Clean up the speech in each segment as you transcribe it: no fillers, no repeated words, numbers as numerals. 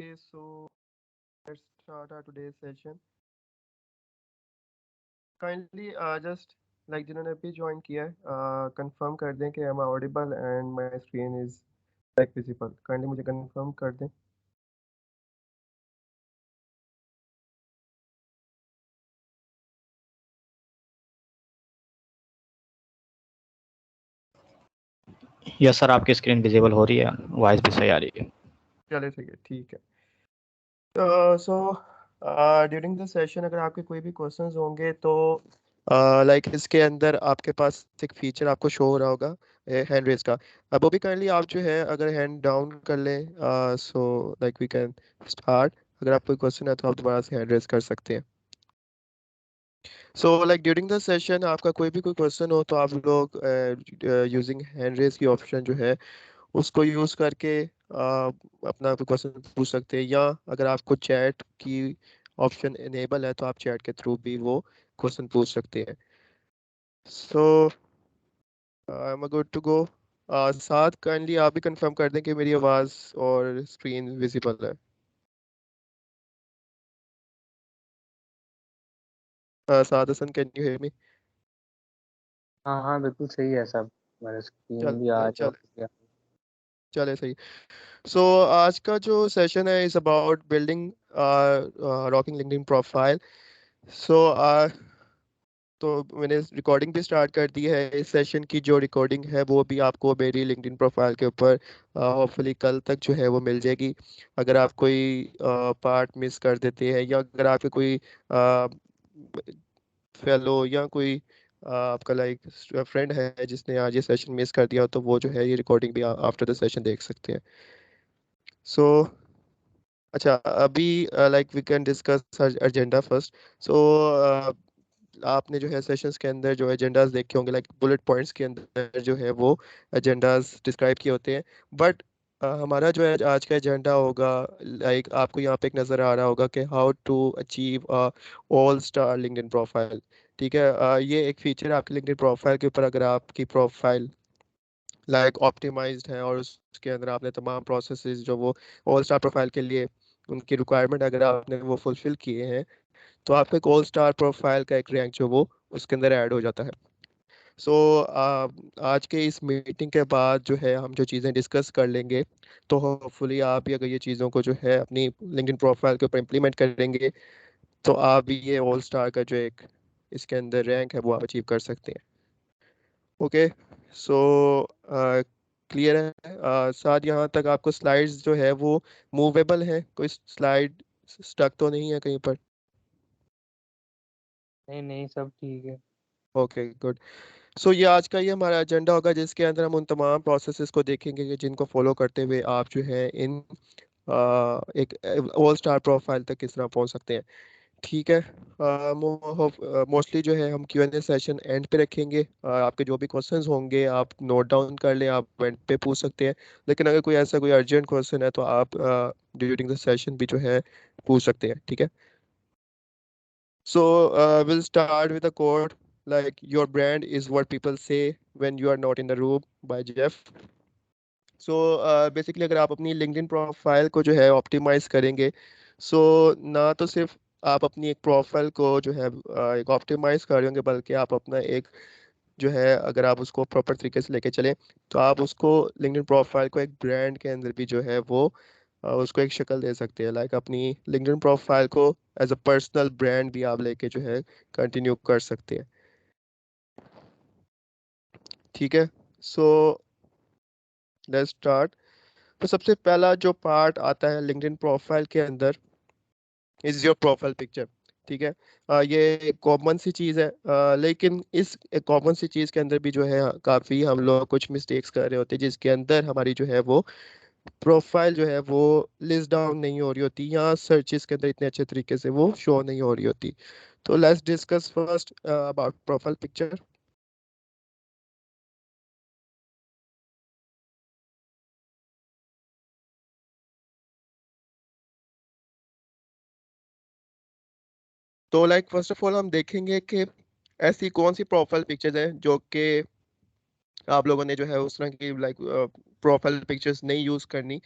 Okay, so let's start our today's session. Kindly just like जिन्होंने अभी join किया है कंफर्म कर दें कि am I audible and my screen is like visible. Kindly मुझे कंफर्म कर दें. यस सर, आपकी स्क्रीन विजिबल हो रही है, वॉइस भी सही आ रही है। चले सही है, ठीक है. सो ड्यूरिंग द सेशन अगर आपके कोई भी क्वेश्चंस होंगे तो लाइक इसके अंदर आपके पास एक फीचर आपको शो हो रहा होगा हैंड रेज का. अब वो भी काइंडली आप जो है अगर हैंड डाउन कर लें so like we can start. अगर आप कोई क्वेश्चन है तो आप दोबारा से हैंड रेज कर सकते हैं. So like during the session आपका कोई क्वेश्चन हो तो आप लोग यूजिंग हैंड रेज की ऑप्शन जो है उसको यूज करके अपना कोई क्वेश्चन पूछ सकते हैं, या अगर आपको चैट की ऑप्शन इनेबल है तो आप चैट के थ्रू भी वो क्वेश्चन पूछ सकते हैं. So I am good to go. साथ काइंडली आप भी कंफर्म कर दें कि मेरी आवाज़ और स्क्रीन विजिबल है. साथ Hasan, can you hear me? हाँ हाँ, बिल्कुल सही है सब। मेरे स्क्रीन चल भी आ रही है और चल कुछ भी चले सही. सो आज का जो सेशन है is about building rocking LinkedIn profile. So तो मैंने रिकॉर्डिंग भी स्टार्ट कर दी है. इस सेशन की जो रिकॉर्डिंग है वो भी आपको मेरी लिंक्डइन प्रोफाइल के ऊपर होपफुली कल तक जो है वो मिल जाएगी. अगर आप कोई पार्ट मिस कर देते हैं, या अगर आपके कोई फेलो या कोई आपका लाइक फ्रेंड है जिसने आज ये सेशन मिस कर दिया, तो वो जो है ये रिकॉर्डिंग भी आफ्टर द सेशन देख सकते हैं. सो अच्छा, अभी like we can discuss agenda first. So आपने जो है सेशंस के अंदर जो एजेंडास देखे होंगे, लाइक बुलेट पॉइंट्स के अंदर जो है वो एजेंडास डिस्क्राइब किए होते हैं. बट हमारा जो है आज का एजेंडा होगा, लाइक आपको यहाँ पे एक नज़र आ रहा होगा कि how to achieve all star LinkedIn profile. ठीक है. ये एक फीचर है आपकी लिंक्डइन प्रोफाइल के ऊपर. अगर आपकी प्रोफाइल लाइक ऑप्टिमाइज्ड है और उसके अंदर आपने तमाम प्रोसेसेस जो वो ऑल स्टार प्रोफाइल के लिए उनकी रिक्वायरमेंट अगर आपने वो फुलफिल किए हैं, तो आपका एक ऑल स्टार प्रोफाइल का एक रैंक जो वो उसके अंदर ऐड हो जाता है. सो आज के इस मीटिंग के बाद जो है हम जो चीज़ें डिस्कस कर लेंगे, तो होपफुली आप भी अगर ये चीज़ों को जो है अपनी लिंक्डइन प्रोफाइल के ऊपर इम्प्लीमेंट करेंगे, तो आप भी ये ऑल स्टार का जो एक इसके अंदर रैंक है वो आप अचीव कर सकते हैं. ओके. सो क्लियर है. साथ यहाँ तक आपको स्लाइड्स जो है वो मूवेबल है, कोई स्लाइड स्टक तो नहीं है कहीं पर? नहीं नहीं, सब ठीक है। Okay good. सो ये आज का ये हमारा एजेंडा होगा जिसके अंदर हम उन तमाम प्रोसेसेस को देखेंगे कि जिनको फॉलो करते हुए आप जो है इन एक ऑल स्टार प्रोफाइल तक किस तरह पहुंच सकते हैं. ठीक है. मोस्टली जो है हम Q and A session end पे रखेंगे. आपके जो भी क्वेश्चंस होंगे आप नोट डाउन कर लें, आप एंड पे पूछ सकते हैं. लेकिन अगर कोई ऐसा कोई अर्जेंट क्वेश्चन है तो आप ड्यूरिंग द सेशन भी जो है पूछ सकते हैं. ठीक है. So will start with a code like your brand is what people say when you are not in the room by Jeff. So basically अगर आप अपनी लिंक्डइन प्रोफाइल को जो है ऑप्टिमाइज करेंगे, सो ना तो सिर्फ आप अपनी एक प्रोफाइल को जो है एक ऑप्टिमाइज कर रहे होंगे, बल्कि आप अपना एक जो है अगर आप उसको प्रॉपर तरीके से लेके चलें तो आप उसको लिंक्डइन प्रोफाइल को एक ब्रांड के अंदर भी जो है वो उसको एक शक्ल दे सकते हैं. लाइक अपनी लिंक्डइन प्रोफाइल को एज अ पर्सनल ब्रांड भी आप लेके जो है कंटिन्यू कर सकते हैं. ठीक है. So let's start. तो सबसे पहला जो पार्ट आता है लिंक्डइन प्रोफाइल के अंदर इज योर प्रोफाइल पिक्चर. ठीक है. ये कॉमन सी चीज़ है, लेकिन इस कॉमन सी चीज़ के अंदर भी जो है काफ़ी हम लोग कुछ मिस्टेक्स कर रहे होते हैं, जिसके अंदर हमारी जो है वो प्रोफाइल जो है वो लिस्ट डाउन नहीं हो रही होती, या सर्चेस के अंदर इतने अच्छे तरीके से वो शो नहीं हो रही होती. तो let's discuss first about profile picture. तो लाइक फर्स्ट ऑफ ऑल हम देखेंगे कि ऐसी कौन सी प्रोफाइल पिक्चर्स हैं जो कि आप लोगों ने जो है उस तरह की लाइक प्रोफाइल पिक्चर्स नहीं यूज़ करनी.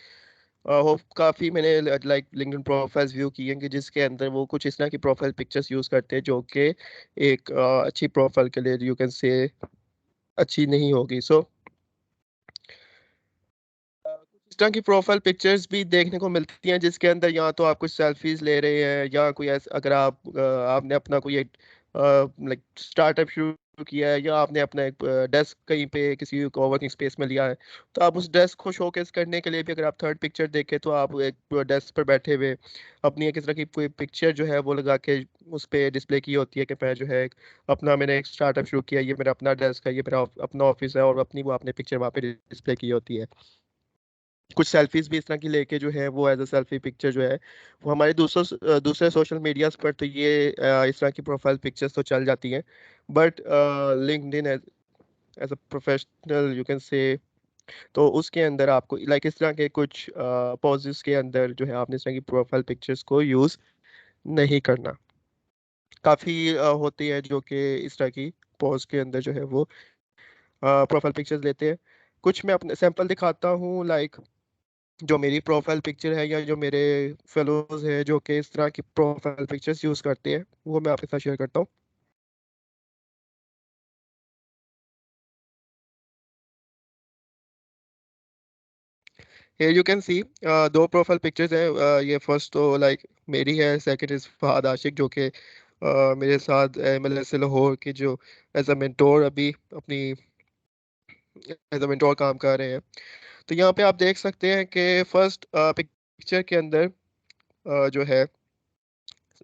हो काफ़ी मैंने लाइक लिंक्डइन प्रोफाइल्स व्यू की हैं कि जिसके अंदर वो कुछ इस तरह की प्रोफाइल पिक्चर्स यूज़ करते हैं जो कि एक अच्छी प्रोफाइल के लिए यू कैन से अच्छी नहीं होगी। सो कुछ इस तरह की प्रोफाइल पिक्चर्स भी देखने को मिलती हैं जिसके अंदर या तो आप कुछ सेल्फीज ले रहे हैं या कोई ऐसा, अगर आपने अपना कोई एक लाइक स्टार्टअप शुरू किया है या आपने अपना एक डेस्क कहीं पे किसी कोवर्किंग स्पेस में लिया है, तो आप उस डेस्क को शोकेस करने के लिए भी अगर आप थर्ड पिक्चर देखें तो आप एक डेस्क पर बैठे हुए अपनी एक इस तरह की कोई पिक्चर जो है वो लगा के उस पे डिस्प्ले की होती है कि मैं जो है अपना मैंने एक स्टार्टअप शुरू किया, ये मेरा अपना डेस्क है, ये मेरा अपना ऑफिस है, और अपनी वो आपने पिक्चर वहाँ पे डिस्प्ले की होती है। कुछ सेल्फीज भी इस तरह की लेके जो है वो एज अ सेल्फी पिक्चर जो है वो हमारे दूसरे सोशल मीडियाज पर तो ये इस तरह की प्रोफाइल पिक्चर्स तो चल जाती हैं, but LinkedIn as as a professional you can say, तो उसके अंदर आपको लाइक इस तरह के कुछ पॉजेस के अंदर जो है आपने इस तरह की प्रोफाइल पिक्चर्स को यूज नहीं करना। काफ़ी होती है जो कि इस तरह की पॉज के अंदर जो है वो प्रोफाइल पिक्चर्स लेते हैं। कुछ मैं अपने सैंपल दिखाता हूँ, लाइक जो मेरी प्रोफाइल पिक्चर है या जो मेरे फेलोज हैं जो कि इस तरह की प्रोफाइल पिक्चर्स यूज़ करते हैं वो मैं आपके साथ शेयर करता हूँ। Here you can see दो प्रोफाइल पिक्चर्स हैं। ये फर्स्ट तो लाइक मेरी है, सेकंड इज़ फहद आशिक जो कि मेरे साथ MLS लाहौर की जो एज अ मेंटोर अभी अपनी एज अ मेंटोर काम कर रहे हैं। तो यहाँ पे आप देख सकते हैं कि फर्स्ट पिक्चर के अंदर जो है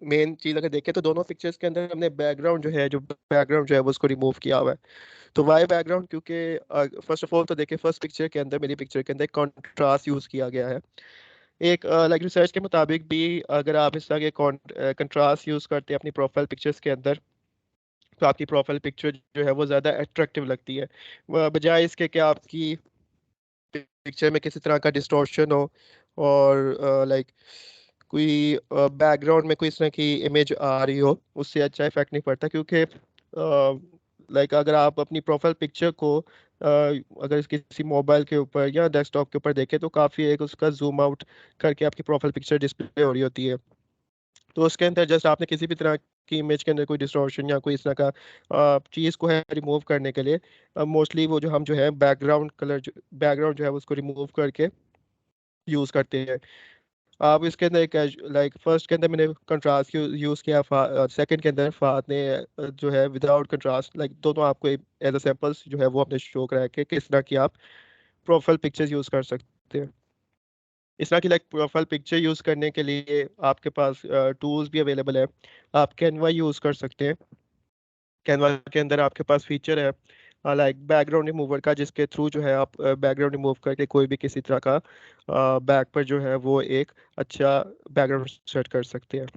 मेन चीज़ अगर देखें तो दोनों पिक्चर्स के अंदर हमने बैकग्राउंड जो है वो उसको रिमूव किया हुआ है। तो वाई बैकग्राउंड, क्योंकि फर्स्ट ऑफ ऑल तो देखिए फर्स्ट पिक्चर के अंदर मेरी पिक्चर के अंदर कंट्रास्ट यूज़ किया गया है। एक लाइक रिसर्च के मुताबिक भी अगर आप इस तरह के कंट्रास्ट यूज़ करते हैं अपनी प्रोफाइल पिक्चर्स के अंदर तो आपकी प्रोफाइल पिक्चर जो है वो ज़्यादा अट्रैक्टिव लगती है, बजाय इसके कि आपकी पिक्चर में किसी तरह का डिस्टॉर्शन हो और लाइक कोई बैकग्राउंड में कोई इस तरह की इमेज आ रही हो, उससे अच्छा इफेक्ट नहीं पड़ता। क्योंकि लाइक अगर आप अपनी प्रोफाइल पिक्चर को अगर किसी मोबाइल के ऊपर या डेस्कटॉप के ऊपर देखें तो काफ़ी एक उसका जूम आउट करके आपकी प्रोफाइल पिक्चर डिस्प्ले हो रही होती है। तो उसके अंदर जस्ट आपने किसी भी तरह की इमेज के अंदर कोई डिस्टॉर्शन या कोई इस तरह का चीज़ को है रिमूव करने के लिए मोस्टली वो जो हम जो है बैकग्राउंड जो है उसको रिमूव करके यूज़ करते हैं। आप इसके अंदर एक लाइक फर्स्ट के अंदर मैंने कंट्रास्ट यूज़ किया, सेकंड के अंदर फात ने जो है विदाउट कंट्रास्ट, लाइक दोनों आपको एज अ सैम्पल्स जो है वो अपने शो कराया कि किस तरह की आप प्रोफाइल पिक्चर्स यूज़ कर सकते हैं। इस तरह की लाइक प्रोफाइल पिक्चर यूज़ करने के लिए आपके पास टूल्स भी अवेलेबल है। आप कैनवा यूज़ कर सकते हैं। कैनवा के अंदर आपके पास फीचर है लाइक बैकग्राउंड रिमूवर का, जिसके थ्रू जो है आप बैकग्राउंड रिमूव करके कोई भी किसी तरह का बैक पर जो है वो एक अच्छा बैकग्राउंड सेट कर सकते हैं।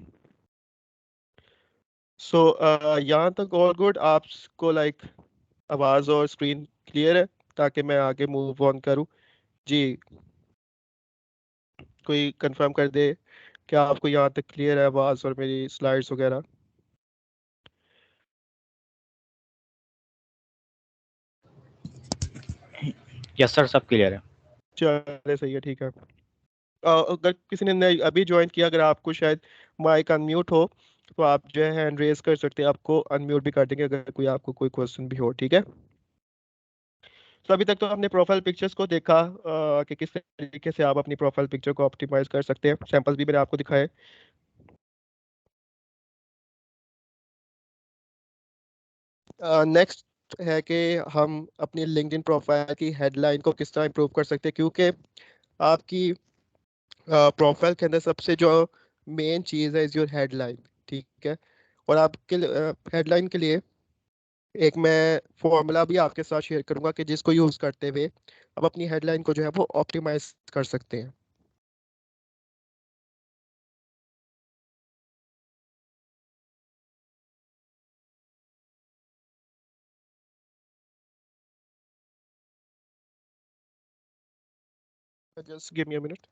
सो यहाँ तक ऑल गुड, आपको लाइक आवाज़ और स्क्रीन क्लियर है ताकि मैं आगे मूव ऑन करूँ। जी, कोई कंफर्म कर दे क्या आपको यहाँ तक क्लियर है आवाज़ और मेरी स्लाइड्स वगैरह। यस सर, सब क्लियर है। चले सही है, ठीक है। अगर किसी ने नई अभी ज्वाइन किया, अगर आपको शायद माइक अनम्यूट हो तो आप जो है हैंड रेज कर सकते हैं, आपको अनम्यूट भी कर देंगे अगर कोई आपको कोई क्वेश्चन भी हो, ठीक है। तो अभी तक तो हमने प्रोफाइल पिक्चर्स को देखा कि किस तरीके से आप अपनी प्रोफाइल पिक्चर को ऑप्टिमाइज कर सकते हैं, सैंपल्स भी मैंने आपको दिखाए। नेक्स्ट है कि हम अपनी लिंक्डइन प्रोफाइल की हेडलाइन को किस तरह इंप्रूव कर सकते हैं, क्योंकि आपकी प्रोफाइल के अंदर सबसे जो मेन चीज़ है इज़ योर हेडलाइन, ठीक है। और आपके हेडलाइन के लिए एक मैं फॉर्मूला भी आपके साथ शेयर करूंगा कि जिसको यूज़ करते हुए आप अपनी हेडलाइन को जो है वो ऑप्टिमाइज कर सकते हैं। Just give me a minute.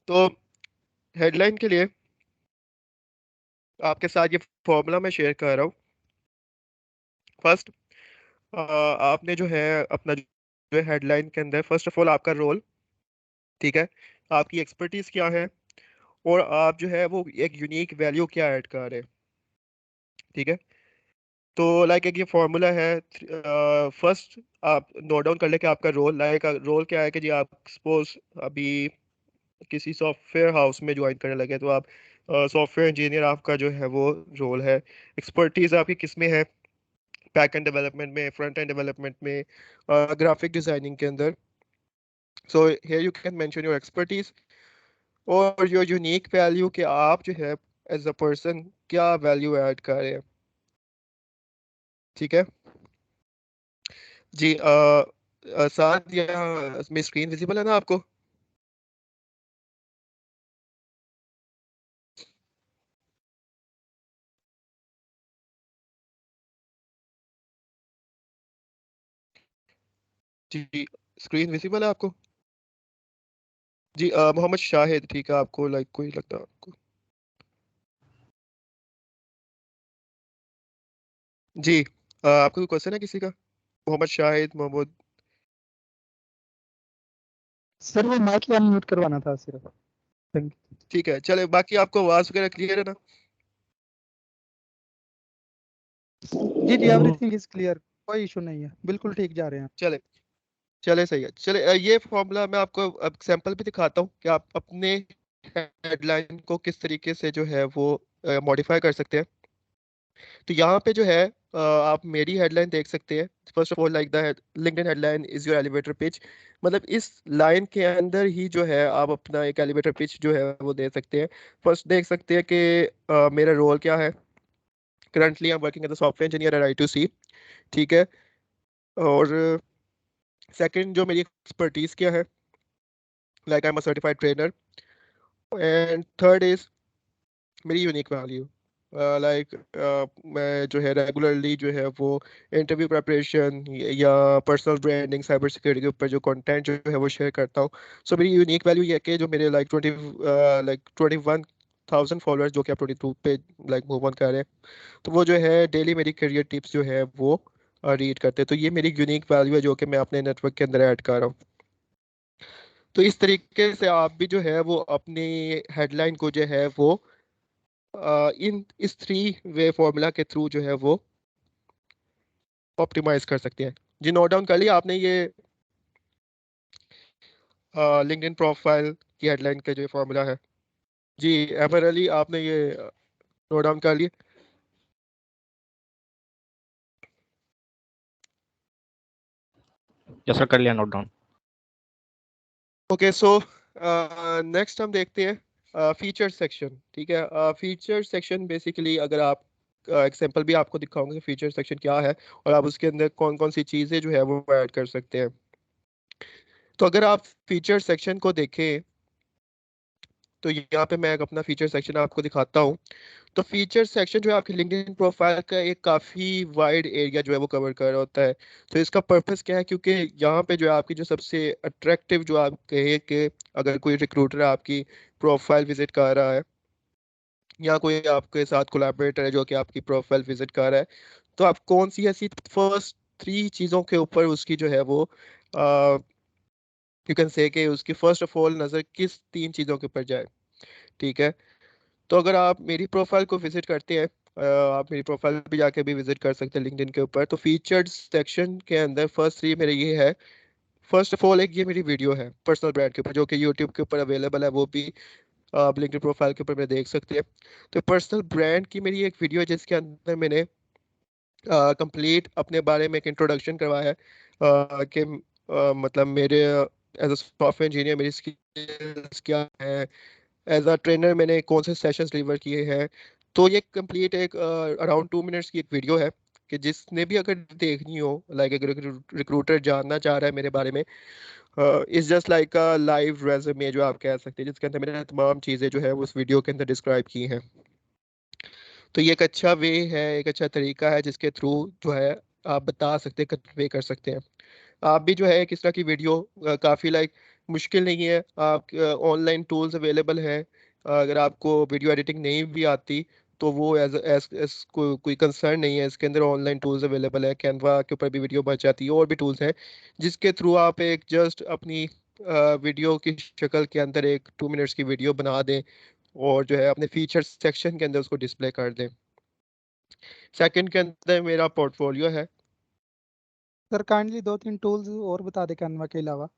तो हेडलाइन के लिए आपके साथ ये फॉर्मूला मैं शेयर कर रहा हूँ। फर्स्ट आपने जो है अपना जो हेडलाइन के अंदर फर्स्ट ऑफ ऑल आपका रोल, ठीक है, आपकी एक्सपर्टीज क्या है, और आप जो है वो एक यूनिक वैल्यू क्या ऐड कर रहे हैं, ठीक है। तो लाइक एक ये फॉर्मूला है, फर्स्ट आप नोट डाउन कर ले कि आपका रोल, लाइक रोल क्या है कि जी आप सपोज अभी किसी सॉफ्टवेयर हाउस में ज्वाइन करने लगे तो आप सॉफ्टवेयर इंजीनियर आपका जो है वो रोल है। एक्सपर्टीज आपकी किस में है, बैक एंड डेवलपमेंट में, फ्रंट एंड डेवलपमेंट में, ग्राफिक डिजाइनिंग के अंदर। So here you can mention your expertise और योर यूनिक वैल्यू कि आप जो है एज अ पर्सन क्या वैल्यू ऐड कर रहे हैं, ठीक है जी। साथ यहाँ में स्क्रीन विजिबल है ना आपको? जी, स्क्रीन विजिबल है आपको? जी मोहम्मद शाहिद, ठीक है, आपको लाइक कोई लगता है आपको? जी आपको कोई क्वेश्चन है किसी का? मोहम्मद शाहिद, मोहम्मद? सर वो माइक अनम्यूट करवाना था सिर्फ। Thank you. ठीक है, चले, बाकी आपको आवाज वगैरह क्लियर है ना? जी जी एवरीथिंग इज क्लियर, कोई इशू नहीं है, बिल्कुल ठीक जा रहे हैं। चले, चले सही है, चले ये फॉर्मूला मैं आपको अब सैंपल भी दिखाता हूँ कि आप अपने हेडलाइन को किस तरीके से जो है वो मॉडिफाई कर सकते हैं। तो यहाँ पे जो है आप मेरी हेडलाइन देख सकते हैं। First of all like the LinkedIn headline is your elevator pitch, मतलब इस लाइन के अंदर ही जो है आप अपना एक एलिवेटर पिच जो है वो दे सकते हैं। फर्स्ट देख सकते हैं कि मेरा रोल क्या है। Currently I am working as a software engineer at I two C, ठीक है। और सेकंड जो मेरी एक्सपर्टीज क्या है, like I am a certified trainer. And third is मेरी यूनिक वैल्यू, लाइक मैं जो है रेगुलरली जो है वो इंटरव्यू प्रिपरेशन या पर्सनल ब्रांडिंग, साइबर सिक्योरिटी के ऊपर जो कंटेंट जो है वो शेयर करता हूँ। सो मेरी यूनिक वैल्यू ये है कि जो मेरे लाइक 21,000 फॉलोअर्स जो कि आप 22 पे लाइक मूव ऑन कर रहे हैं, तो वो जो है डेली मेरी करियर टिप्स जो है वो रीड करते हैं। तो ये मेरी यूनिक वैल्यू है जो कि मैं अपने नेटवर्क के अंदर ऐड कर रहा हूँ। तो इस तरीके से आप भी जो है वो अपनी हेडलाइन को जो है वो इन इस थ्री वे फॉर्मूला के थ्रू जो है वो ऑप्टिमाइज कर सकते हैं। जी नोट डाउन कर लिया आपने ये लिंक्डइन प्रोफाइल की हेडलाइन का जो फॉर्मूला है? जी एमर अली, आपने ये नोट डाउन कर लिए? यस सर, कर लिया note down. Okay, so next हम देखते हैं फीचर सेक्शन, ठीक है। फीचर सेक्शन बेसिकली अगर आप एग्जांपल भी आपको दिखाऊंगे फीचर सेक्शन क्या है और आप उसके अंदर कौन कौन सी चीज़ें जो है वो ऐड कर सकते हैं। तो अगर आप फीचर सेक्शन को देखें तो यहाँ पे मैं एक अपना फीचर सेक्शन आपको दिखाता हूँ। तो फीचर सेक्शन जो है आपके लिंक्डइन प्रोफाइल का एक काफ़ी वाइड एरिया जो है वो कवर कर रहा होता है। तो इसका पर्पस क्या है, क्योंकि यहाँ पे जो है आपकी जो सबसे अट्रैक्टिव जो आप कहे कि अगर कोई रिक्रूटर आपकी प्रोफाइल विजिट कर रहा है या कोई आपके साथ कोलैबोरेटर है जो कि आपकी प्रोफाइल विजिट कर रहा है, तो आप कौन सी ऐसी फर्स्ट थ्री चीज़ों के ऊपर उसकी जो है वो यू कैन से कि उसकी फर्स्ट ऑफ ऑल नज़र किस तीन चीज़ों के ऊपर जाए, ठीक है। तो अगर आप मेरी प्रोफाइल को विजिट करते हैं, आप मेरी प्रोफाइल भी जाके भी विजिट कर सकते हैं लिंक्डइन के ऊपर। तो फीचर्ड सेक्शन के अंदर फर्स्ट थ्री मेरे ये है। फर्स्ट ऑफ ऑल एक ये मेरी वीडियो है पर्सनल ब्रांड के ऊपर जो कि यूट्यूब के ऊपर अवेलेबल है, वो भी आप लिंक्डइन प्रोफाइल के ऊपर मैं देख सकते हैं। तो पर्सनल ब्रांड की मेरी एक वीडियो है जिसके अंदर मैंने कंप्लीट अपने बारे में एक इंट्रोडक्शन करवाया है कि मतलब मेरे एज अ सॉफ्टवेयर इंजीनियर मेरी स्किल्स क्या है, एज अ ट्रेनर मैंने कौन से सेशंस डिलीवर किए हैं। तो ये कंप्लीट एक अराउंड 2 मिनट्स की एक वीडियो है कि जिसने भी अगर देखनी हो, लाइक अगर रिक्रूटर जानना चाह रहा है मेरे बारे में, it's just like a live resume जो आप कह सकते हैं, जिसके अंदर मैंने तमाम चीज़ें जो है उस वीडियो के अंदर डिस्क्राइब की हैं। तो ये एक अच्छा वे है, एक अच्छा तरीका है जिसके थ्रू जो है आप बता सकते हैं, कन्वे कर सकते हैं। आप भी जो है किस तरह की वीडियो काफ़ी लाइक मुश्किल नहीं है, आप ऑनलाइन टूल्स अवेलेबल हैं। अगर आपको वीडियो एडिटिंग नहीं भी आती तो वो एज कोई कंसर्न नहीं है। इसके अंदर ऑनलाइन टूल्स अवेलेबल है, कैनवा के ऊपर भी वीडियो बन जाती है, और भी टूल्स हैं जिसके थ्रू आप एक जस्ट अपनी वीडियो की शक्ल के अंदर एक 2 मिनट्स की वीडियो बना दें और जो है अपने फीचर्स सेक्शन के अंदर उसको डिस्प्ले कर दें। सेकंड के अंदर मेरा पोर्टफोलियो है। सर काइंडली 2-3 टूल्स और बता दे कैनवा के अलावा।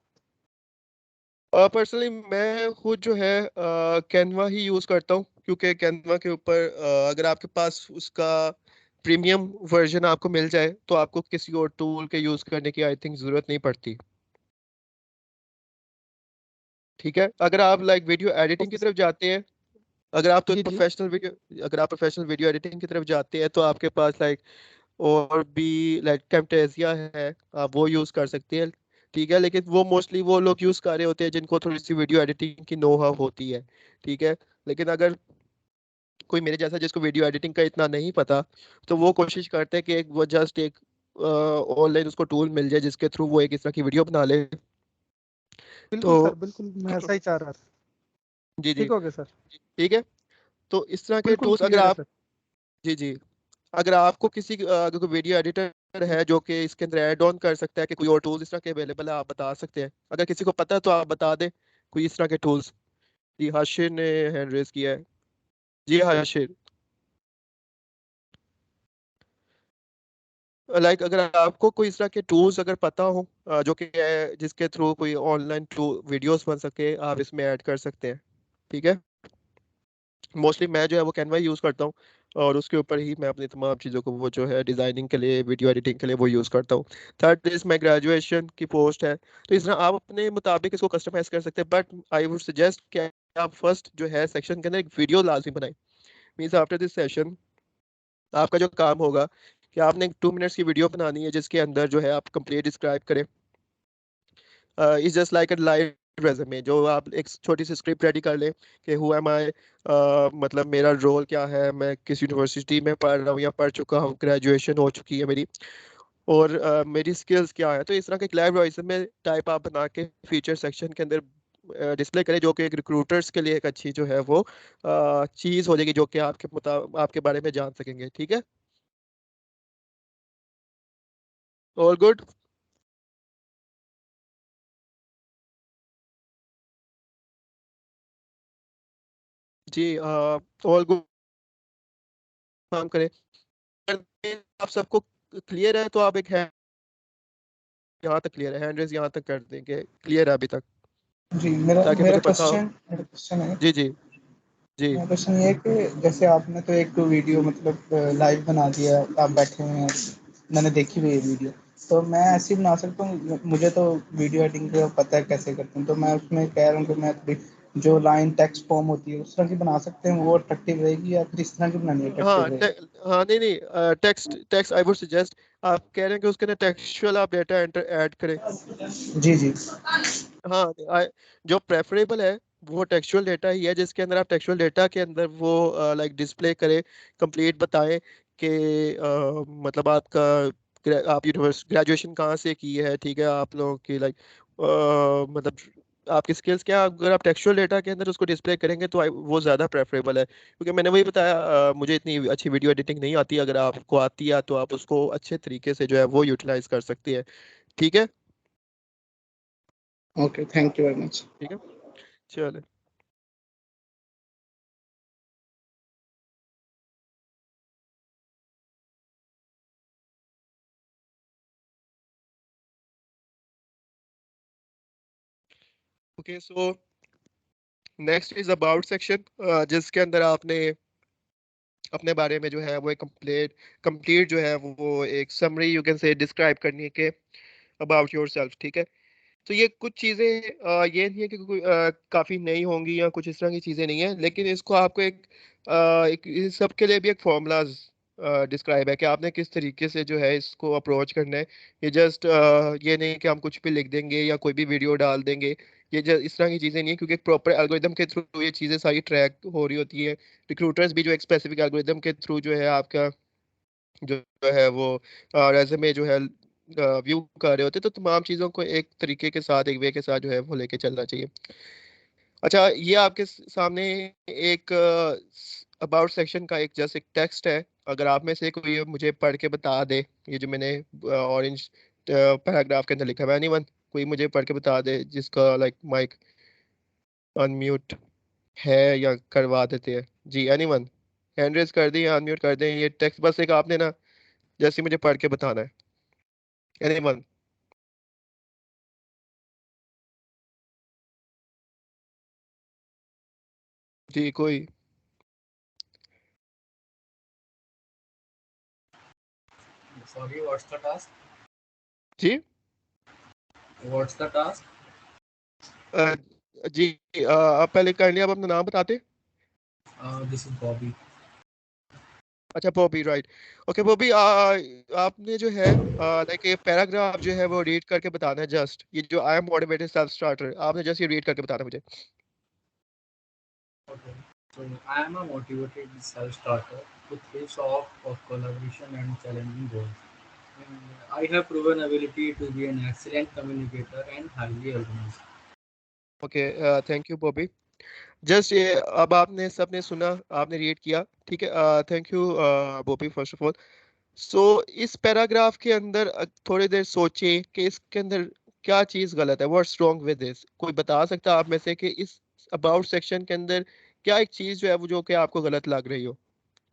पर्सनली मैं खुद जो है कैनवा ही यूज़ करता हूँ, क्योंकि कैनवा के ऊपर अगर आपके पास उसका प्रीमियम वर्जन आपको मिल जाए तो आपको किसी और टूल के यूज़ करने की आई थिंक ज़रूरत नहीं पड़ती। ठीक है, अगर आप लाइक वीडियो एडिटिंग ओके की तरफ जाते हैं, अगर आप तो जी जी प्रोफेशनल वीडियो एडिटिंग की तरफ जाते हैं तो आपके पास लाइक और भी लाइक कैमटेसिया है, आप वो यूज़ कर सकते हैं। ठीक है, लेकिन वो मोस्टली वो लोग यूज़ कर रहे होते हैं जिनको थोड़ी सी वीडियो एडिटिंग की नो हाउ होती है। ठीक है, लेकिन अगर कोई मेरे जैसा जिसको वीडियो एडिटिंग का इतना नहीं पता, तो वो कोशिश करते हैं कि एक वो जस्ट एक ऑनलाइन उसको टूल मिल जाए जिसके थ्रू वो एक इस तरह की वीडियो बना ले। बिल्कुल तो सर, बिल्कुल मैं ऐसा ही चाह रहा था। जी जी, ठीक हो गया सर। ठीक है। तो इस तरह के बिल्कुल टूल्स अगर क्लियर है आप, सर। जी जी, अगर आपको किसी अगर कोई वीडियो एडिटर है जो कि इसके अंदर ऐड ऑन कर सकता है कि कोई और टूल्स इस तरह के अवेलेबल है, आप बता सकते हैं। अगर किसी को पता है तो आप बता दें कोई इस तरह के टूल्स। जी हाशिर ने हैंड रेज किया है। जी हाशिर, लाइक अगर आपको कोई इस तरह के टूल्स अगर पता हो जो कि जिसके थ्रू कोई ऑनलाइन वीडियोस बन सके, आप इसमें ऐड कर सकते हैं। ठीक है, मोस्टली मैं जो है वो कैनवा यूज़ करता हूँ, और उसके ऊपर ही मैं अपनी तमाम चीज़ों को वो जो है डिज़ाइनिंग के लिए, वीडियो एडिटिंग के लिए वो यूज़ करता हूँ। थर्ड इज मैं ग्रेजुएशन की पोस्ट है, तो इस तरह आप अपने मुताबिक इसको कस्टमाइज कर सकते हैं, बट आई वुड सजेस्ट कि आप फर्स्ट जो है सेक्शन के अंदर एक वीडियो लाजमी बनाएं। मीन्स आफ्टर दिस सेशन आपका जो काम होगा कि आपने एक 2 मिनट्स की वीडियो बनानी है जिसके अंदर जो है आप कंप्लीट डिस्क्राइब करें। Is just like a live resume, जो आप एक छोटी सी स्क्रिप्ट रेडी कर लें कि हु एम आई, मतलब मेरा रोल क्या है, मैं किस यूनिवर्सिटी में पढ़ रहा हूँ या पढ़ चुका हूँ, ग्रेजुएशन हो चुकी है मेरी, और मेरी स्किल्स क्या है। तो इस तरह के लाइव रेज्यूमे टाइप आप बना के फीचर सेक्शन के अंदर डिस्प्ले करें, जो कि एक रिक्रूटर्स के लिए एक अच्छी जो है वो चीज़ हो जाएगी, जो कि आपके बारे में जान सकेंगे। ठीक है, ऑल गुड। जी, ऑल गुड, काम करें। अगर आप सबको क्लियर है तो आप एक हैंड, यहाँ तक क्लियर है, हैंड रेज यहाँ तक कर देंगे, क्लियर है अभी तक, जी मेरा ताकि मेरा मुझे पता हो। क्वेश्चन है। जी जी जी। मेरा क्वेश्चन ये है कि जैसे आपने तो एक वीडियो मतलब लाइव बना दिया, आप बैठे हुए हैं, मैंने देखी हुई है वीडियो, तो मैं ऐसे ही बना सकता हूँ। मुझे तो वीडियो एडिटिंग का पता है कैसे करते हैं, तो मैं उसमें कह रहा हूँ कि मैं थोड़ी जो लाइन टेक्स्ट फॉर्म होती है उस तरह की बना सकते हैं, वो अट्रैक्टिव रहेगी, या फिर इस तरह की बनानी हाँ अट्रैक्टिव रहेगी? हाँ, नहीं नहीं, text text I would suggest, आप कह रहे हैं कि उसके अंदर टेक्सचुअल आप डेटा एंटर ऐड करें। जी जी। हाँ, जो प्रेफरेबल है वो टेक्सचुअल डेटा ही है, जिसके अंदर आप टेक्सचुअल डेटा के अंदर वो लाइक डिस्प्ले करें, कंप्लीट बताएं कि मतलब आपका आप ग्रेजुएशन कहाँ से की है। ठीक है, आप लोगों की लाइक मतलब आपकी स्किल्स क्या, अगर आप टेक्सचुअल डेटा के अंदर उसको डिस्प्ले करेंगे तो वो ज़्यादा प्रेफरेबल है, क्योंकि मैंने वही बताया, मुझे इतनी अच्छी वीडियो एडिटिंग नहीं आती। अगर आपको आती है तो आप उसको अच्छे तरीके से जो है वो यूटिलाइज कर सकती है। ठीक है, okay, thank you very much. ठीक है, चलो। Okay, so next is about section, जिसके अंदर आपने अपने बारे में जो है वो एक कंप्लीट जो है वो एक समरी यू कैन से डिस्क्राइब करनी है कि अबाउट योरसेल्फ। ठीक है, तो ये कुछ चीज़ें ये नहीं है कि कोई काफ़ी नई होंगी या कुछ इस तरह की चीज़ें नहीं है, लेकिन इसको आपको एक इन सब के लिए भी एक फॉर्मूलाज डिस्क्राइब है कि आपने किस तरीके से जो है इसको अप्रोच करना है। ये जस्ट ये नहीं कि हम कुछ भी लिख देंगे या कोई भी वीडियो डाल देंगे, ये इस तरह की चीज़ें नहीं है, क्योंकि एक प्रॉपर एल्गोरिदम के थ्रू ये चीज़ें सारी ट्रैक हो रही होती है। रिक्रूटर्स भी जो एक स्पेसिफिक एल्गोरिदम के थ्रू जो है आपका जो है वो रेज़्यूमे जो है व्यू कर रहे होते, तो तमाम चीज़ों को एक तरीके के साथ, एक वे के साथ जो है वो लेके चलना चाहिए। अच्छा, ये आपके सामने एक अबाउट सेक्शन का एक जस्ट एक टेक्स्ट है, अगर आप में से कोई मुझे पढ़ के बता दे, ये जो मैंने ऑरेंज पैराग्राफ के अंदर लिखा है, एनीवन कोई मुझे पढ़ के बता दे जिसका लाइक माइक अनम्यूट है या करवा देते हैं। जी एनीवन, हैंड रेज कर दें या अनम्यूट कर दें, ये टेक्स्ट बस एक आपने ना जैसे मुझे पढ़ के बताना है। एनीवन? जी कोई? Sorry, what's the task? Ji What's the task? अ, जी आप पहले कर लिया, आप अपना नाम बताते। This is Bobby. अच्छा बॉबी, राइट। ओके बॉबी, आपने जो है लाइक ये पैराग्राफ जो है वो रीड करके बताना है, जस्ट ये जो I am motivated self starter, आपने जस्ट ये रीड करके बताना है मुझे। Okay. So I am a motivated self-starter who thrives off of collaboration and challenging goals. I have proven ability to be an excellent communicator and highly organized. Okay thank you Bobby. Just ये अब आपने सबने सुना, आपने read किया, ठीक है। Thank you Bobby first of all. So इस पैराग्राफ के अंदर थोड़ी देर सोचें कि इसके अंदर क्या चीज़ गलत है, व्हाट्स रॉन्ग विद दिस। कोई बता सकता है आप में से कि इस अबाउट सेक्शन के अंदर क्या एक चीज़ जो है वो जो कि आपको गलत लग रही हो?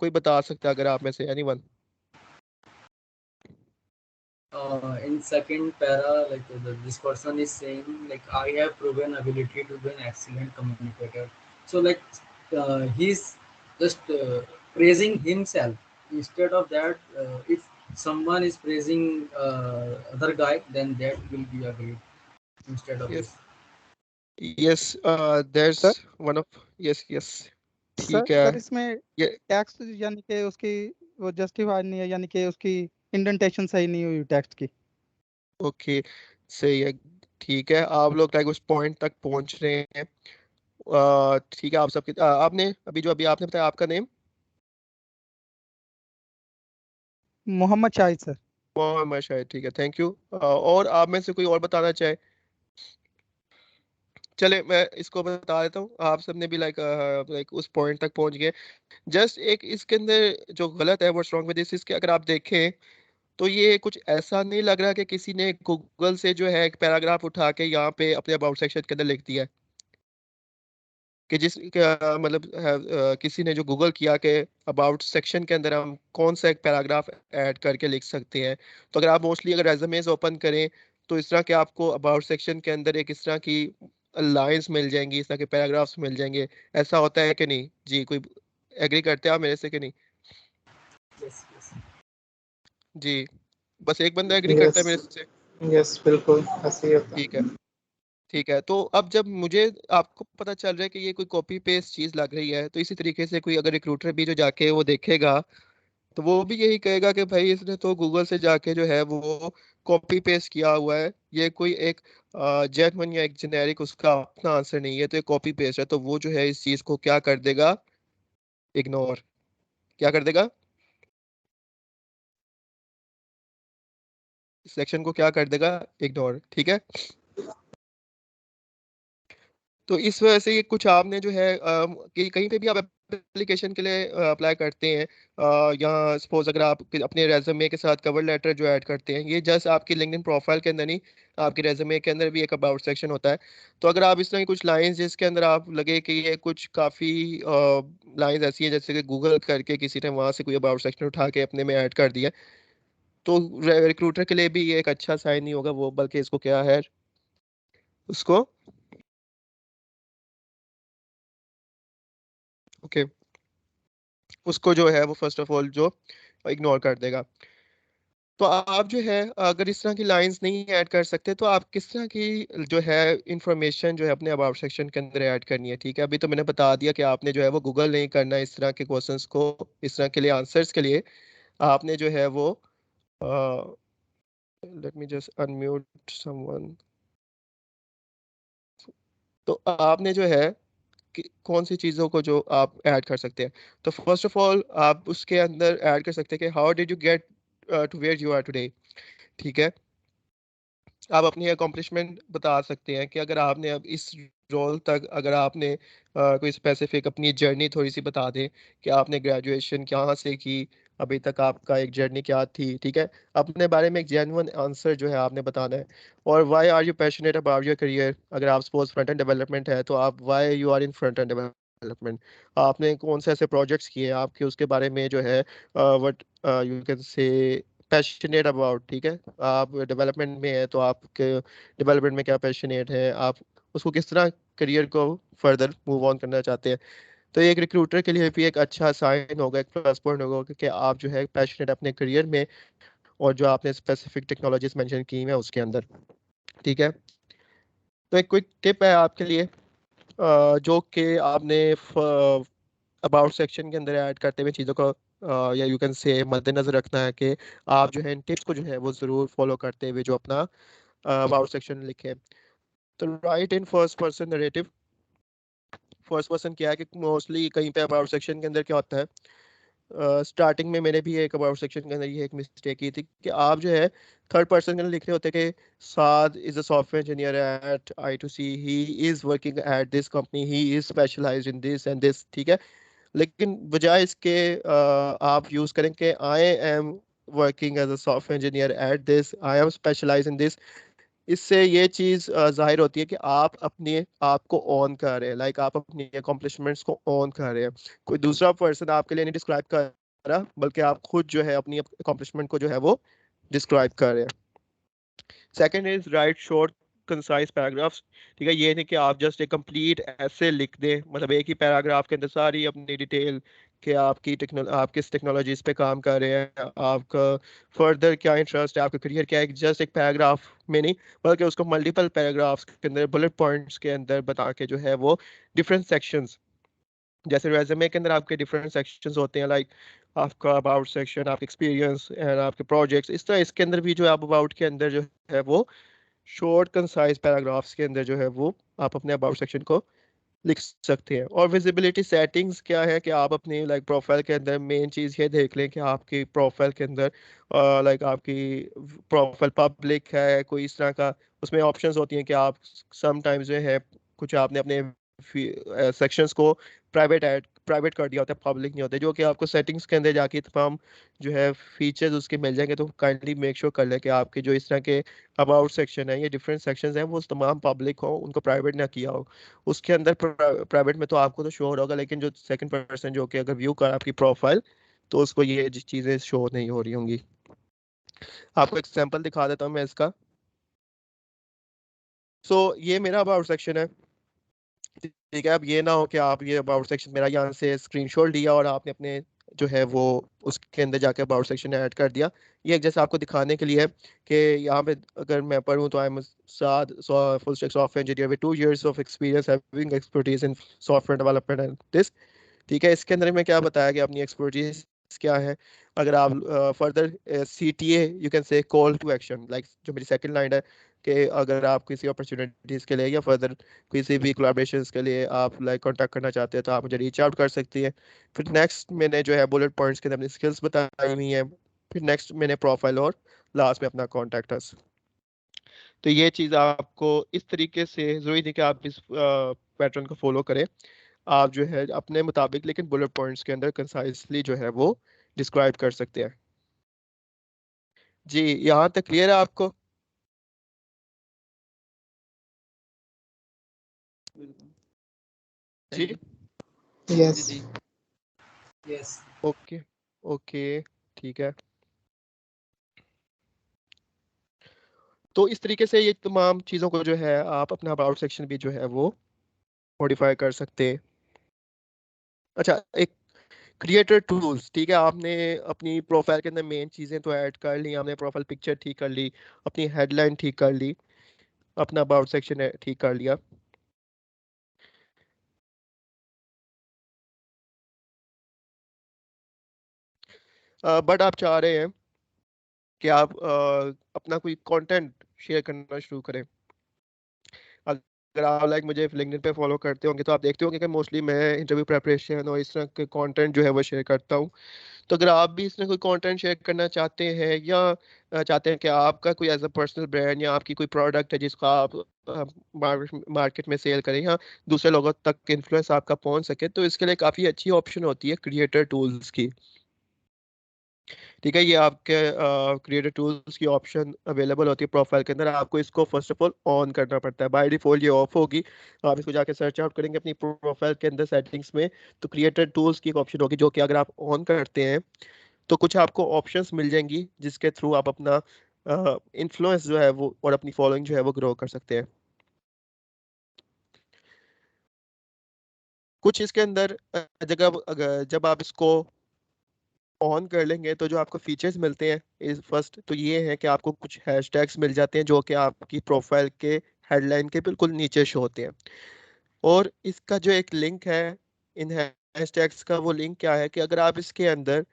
कोई बता सकता है अगर आप में से, anyone? In second para, like this person is saying, like I have proven ability to be an excellent communicator. So like he's just praising himself instead of that. If someone is praising other guy, then that will be a great instead of yes this. Yes that's sir one of, yes yes, sir ठीक है। Sir इसमें ये text यानी कि उसकी वो justified नहीं है, यानी कि उसकी इंडेंटेशन सही नहीं हुई टेक्स्ट की। ओके, सही है, ठीक है। आप लोग लाइक उस पॉइंट तक पहुंच रहे हैं। ठीक है, आप सबके आपने अभी जो अभी आपने बताया आपका नेम मोहम्मद शाहिद सर। मोहम्मद शाहिद, ठीक है, थैंक यू। और आप में से कोई और बताना चाहे? चले मैं इसको बता देता हूँ, आप सबने भी लाइक लाइक उस पॉइंट तक पहुंच गए। जस्ट एक इसके अंदर जो गलत है, व्हाट्स रॉन्ग विद दिस, इसके अगर आप देखें तो ये कुछ ऐसा नहीं लग रहा कि किसी ने गूगल से जो है एक पैराग्राफ उठा के यहाँ पे अपने अबाउट सेक्शन के अंदर लिख दिया है, कि जिस मतलब किसी ने जो गूगल किया कि अबाउट सेक्शन के अंदर हम कौन सा एक पैराग्राफ ऐड करके लिख सकते हैं। तो अगर आप मोस्टली अगर रेज्यूमेज ओपन करें तो इस तरह के आपको अबाउट सेक्शन के अंदर एक इस तरह की लाइंस मिल जाएंगी, इस तरह के पैराग्राफ्स मिल जाएंगे। ऐसा होता है कि नहीं जी? कोई एग्री करते हैं आप मेरे से कि नहीं? Yes, yes. जी, बस एक बंदा एग्री करता है यस मेरे से। यस बिल्कुल ऐसे ही होता ठीक है। है, ठीक है। तो अब जब मुझे आपको पता चल रहा है कि ये कोई कॉपी पेस्ट चीज लग रही है, तो इसी तरीके से कोई अगर रिक्रूटर भी जो जाके वो देखेगा तो वो भी यही कहेगा कि भाई इसने तो गूगल से जाके जो है वो कॉपी पेस्ट किया हुआ है, ये कोई एक जेन्युइन या एक जेनेरिक उसका अपना आंसर नहीं है, तो ये कॉपी पेस्ट है। तो वो जो है इस चीज को क्या कर देगा? इग्नोर। क्या कर देगा? सेक्शन को क्या कर देगा? इग्नोर, ठीक है। तो इस वजह से ये कुछ आपने जो है कि कहीं पे भी आप एप्लीकेशन के लिए अप्लाई करते हैं, या सपोज अगर आप अपने रेज्यूमे के साथ कवर लेटर जो ऐड करते हैं, ये जस्ट आपकी लिंक्डइन प्रोफाइल के अंदर नहीं, आपके रेज्यूमे के अंदर भी एक अबाउट सेक्शन होता है। तो अगर आप इस तरह की कुछ लाइंस जिसके अंदर आप लगे कि ये कुछ काफ़ी लाइंस ऐसी है जैसे कि गूगल करके किसी ने वहाँ से कोई अबाउट सेक्शन उठा के अपने में ऐड कर दिया, तो रिक्रूटर के लिए भी ये एक अच्छा साइन नहीं होगा वो, बल्कि इसको क्या है, उसको ओके उसको जो है वो फर्स्ट ऑफ ऑल जो इग्नोर कर देगा। तो आप जो है अगर इस तरह की लाइंस नहीं ऐड कर सकते तो आप किस तरह की जो है इंफॉर्मेशन जो है अपने अबाउट सेक्शन के अंदर ऐड करनी है? ठीक है, अभी तो मैंने बता दिया कि आपने जो है वो गूगल नहीं करना इस तरह के क्वेश्चंस को, इस तरह के लिए आंसर्स के लिए आपने जो है वो let me just unmute someone. तो आपने जो है कि कौन सी चीज़ों को जो आप ऐड कर सकते हैं, तो फर्स्ट ऑफ ऑल आप उसके अंदर ऐड कर सकते हैं कि how did you get to where you are today, ठीक है। आप अपनी अकॉम्प्लिशमेंट बता सकते हैं कि अगर आपने अब इस रोल तक, अगर आपने कोई स्पेसिफिक अपनी जर्नी थोड़ी सी बता दें कि आपने ग्रेजुएशन कहाँ से की, अभी तक आपका एक जर्नी क्या थी, ठीक है। अपने बारे में एक जेन्युइन आंसर जो है आपने बताना है। और why are you passionate about your career, अगर आप सपोज फ्रंट एंड डेवलपमेंट है तो आप why you are in front end development, आपने कौन से ऐसे प्रोजेक्ट्स किए हैं आपके, उसके बारे में जो है व्हाट यू कैन से पैशनेट अबाउट, ठीक है। आप डेवलपमेंट में है तो आपके डेवलपमेंट में क्या पैशनेट है, आप उसको किस तरह करियर को फर्दर मूव ऑन करना चाहते हैं। तो ये एक रिक्रूटर के लिए भी एक अच्छा साइन होगा, एक प्लस पॉइंट होगा कि आप जो है पैशनेट अपने करियर में, और जो आपने स्पेसिफिक टेक्नोलॉजीज मेंशन की हैं उसके अंदर, ठीक है। तो एक क्विक टिप है आपके लिए, जो कि आपने अबाउट सेक्शन के अंदर ऐड करते हुए चीज़ों को या यू कैन से मद्देनजर रखना है कि आप जो है इन टिप्स को जो है वो ज़रूर फॉलो करते हुए जो अपना अबाउट सेक्शन लिखें। तो right in first person narrative. First person क्या है कि मोस्टली कहीं पे अबाउट सेक्शन के अंदर क्या होता है, स्टार्टिंग में मैंने भी एक अबाउट सेक्शन के अंदर ये एक मिस्टेक की थी कि आप जो है थर्ड पर्सन के अंदर लिख रहे होते कि Saad is a software engineer at I2C, he is working at this company, he is specialised in this and this, ठीक है। लेकिन बजाय इसके आप यूज करें कि I am working as a software engineer at this, I am specialise in this. इससे ये चीज जाहिर होती है कि आप अपने आप को ऑन कर रहे हैं, लाइक आप अपनी अकॉम्प्लिशमेंट्स को ऑन कर रहे हैं। कोई दूसरा पर्सन आपके लिए नहीं डिस्क्राइब कर रहा, बल्कि आप खुद जो है अपनी अकॉम्प्लिशमेंट को जो है वो डिस्क्राइब कर रहे हैं। Second is right short concise paragraphs, ठीक है। ये नहीं कि आप जस्ट एक कंप्लीट ऐसे लिख दें, मतलब एक ही पैराग्राफ के अंदर सारी अपनी डिटेल कि आप किस टेक्नोलॉजीज पे काम कर रहे हैं, आपका फर्दर क्या इंटरेस्ट है, आपका करियर क्या है, जस्ट एक पैराग्राफ में नहीं, बल्कि उसको मल्टीपल पैराग्राफ्स के अंदर बुलेट पॉइंट्स के अंदर बता के जो है वो डिफरेंट सेक्शंस, जैसे रेज्यूमे के अंदर आपके डिफरेंट सेक्शंस होते हैं, लाइक आपका अबाउट सेक्शन, आपके एक्सपीरियंस एंड आपके प्रोजेक्ट्स, इस तरह इसके अंदर भी जो है आप अबाउट के अंदर जो है वो शॉर्ट कंसाइज पैराग्राफ्स के अंदर जो है वो आप अपने अबाउट सेक्शन को लिख सकते हैं। और विजिबिलिटी सेटिंग्स क्या है कि आप अपनी लाइक प्रोफाइल के अंदर मेन चीज़ ये देख लें कि आपकी प्रोफाइल के अंदर लाइक आपकी प्रोफाइल पब्लिक है कोई इस तरह का, उसमें ऑप्शंस होती हैं कि आप समटाइम्स जो है कुछ आपने अपने सेक्शंस को प्राइवेट कर दिया होता है, पब्लिक नहीं होते, जो कि आपको सेटिंग्स के अंदर जाके तमाम जो है फीचर्स उसके मिल जाएंगे। तो काइंडली मेक श्योर कर लें कि आपके जो इस तरह के अबाउट सेक्शन है, ये डिफरेंट सेक्शंस हैं, वो तमाम पब्लिक हो, उनको प्राइवेट ना किया हो। उसके अंदर प्राइवेट में तो आपको तो शो होगा, लेकिन जो सेकंड पर्सन जो कि अगर व्यू कर आपकी प्रोफाइल, तो उसको ये चीज़ें शो नहीं हो रही होंगी। आपको एग्जांपल दिखा देता हूँ मैं इसका। ये मेरा अबाउट सेक्शन है, ठीक है। अब ये ना हो कि आप ये अबाउट सेक्शन मेरा यहाँ से स्क्रीनशॉट लिया और आपने अपने जो है वो उसके अंदर जाके अबाउट सेक्शन ऐड कर दिया। ये एक जैसे आपको दिखाने के लिए है कि यहाँ पे अगर मैं पढ़ूँ तो I am Saad full stack software engineer with 2 years of experience having expertise in software development and this, ठीक है। इसके अंदर में क्या बताया कि अपनी एक्सपर्टीज क्या है। अगर आप further CTA you can say call to action, like जो मेरी सेकंड लाइन है कि अगर आप किसी अपॉर्चुनिटीज के लिए या फर्दर किसी भी कोलैबोरेशंस के लिए आप लाइक कांटेक्ट करना चाहते हैं तो आप मुझे रीच आउट कर सकती हैं। फिर नेक्स्ट मैंने जो है बुलेट पॉइंट्स के अंदर अपनी स्किल्स बताई हुई हैं। फिर नेक्स्ट मैंने प्रोफाइल और लास्ट में अपना कॉन्टैक्ट अस। तो ये चीज़ आपको इस तरीके से, ज़रूरी नहीं कि आप इस पैटर्न को फॉलो करें, आप जो है अपने मुताबिक लेकिन बुलेट पॉइंट्स के अंदर कंसाइसली जो है वो डिस्क्राइब कर सकते हैं। जी, यहाँ तक क्लियर है आपको? जी यस। Yes. ओके ओके, ठीक है। तो इस तरीके से ये तमाम चीज़ों को जो है आप अपना अबाउट सेक्शन भी जो है वो मॉडिफाई कर सकते हैं। अच्छा, एक क्रिएटर टूल्स, ठीक है। आपने अपनी प्रोफाइल के अंदर मेन चीज़ें तो ऐड कर ली, आपने प्रोफाइल पिक्चर ठीक कर ली, अपनी हेडलाइन ठीक कर ली, अपना अबाउट सेक्शन ठीक कर लिया। बट आप चाह रहे हैं कि आप अपना कोई कंटेंट शेयर करना शुरू करें। अगर आप लाइक मुझे लिंक्डइन पे फॉलो करते होंगे तो आप देखते होंगे कि मोस्टली मैं इंटरव्यू प्रेपरेशन और इस तरह के कंटेंट जो है वो शेयर करता हूँ। तो अगर आप भी इसमें कोई कंटेंट शेयर करना चाहते हैं या चाहते हैं कि आपका कोई एज अ पर्सनल ब्रांड या आपकी कोई प्रोडक्ट है जिसको आप मार्केट में सेल करें या दूसरे लोगों तक इन्फ्लुएंस आपका पहुंच सके, तो इसके लिए काफ़ी अच्छी ऑप्शन होती है क्रिएटर टूल्स की। ठीक है, ये आपके क्रिएटर टूल्स की ऑप्शन अवेलेबल होती है प्रोफाइल के अंदर। आपको इसको फर्स्ट ऑफ ऑल ऑन करना पड़ता है, बाय डिफॉल्ट ये ऑफ होगी। आप इसको जाके सर्च आउट करेंगे अपनी प्रोफाइल के अंदर सेटिंग्स में, तो क्रिएटर टूल्स की एक ऑप्शन होगी जो कि अगर आप ऑन करते हैं तो कुछ आपको ऑप्शंस मिल जाएंगी जिसके थ्रू आप अपना इन्फ्लुएंस जो है वो और अपनी फॉलोइंग जो है वो ग्रो कर सकते हैं। कुछ इसके अंदर जब आप इसको ऑन कर लेंगे तो जो आपको फीचर्स मिलते हैं इस फर्स्ट तो ये है कि आपको कुछ हैशटैग्स मिल जाते हैं जो कि आपकी प्रोफाइल के हेडलाइन के बिल्कुल नीचे शो होते हैं। और इसका जो एक लिंक है इन हैशटैग्स का, वो लिंक क्या है कि अगर आप इसके अंदर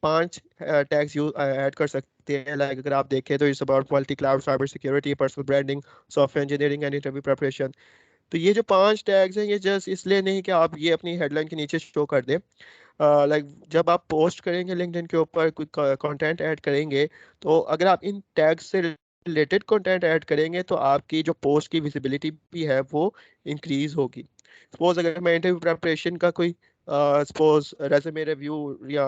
5 टैग्स यूज ऐड कर सकते हैं। लाइक अगर आप देखें तो it's about multi cloud, cyber security, personal branding, software engineering and interview preparation. तो ये जो 5 टैग्स हैं ये जस्ट इसलिए नहीं कि आप ये अपनी हेडलाइन के नीचे शो कर दें। लाइक जब आप पोस्ट करेंगे लिंक्डइन के ऊपर कोई कंटेंट ऐड करेंगे, तो अगर आप इन टैग्स से रिलेटेड कंटेंट ऐड करेंगे तो आपकी जो पोस्ट की विजिबिलिटी भी है वो इंक्रीज होगी। सपोज अगर मैं इंटरव्यू प्रिपरेशन का कोई सपोज रेज्यूमे रिव्यू या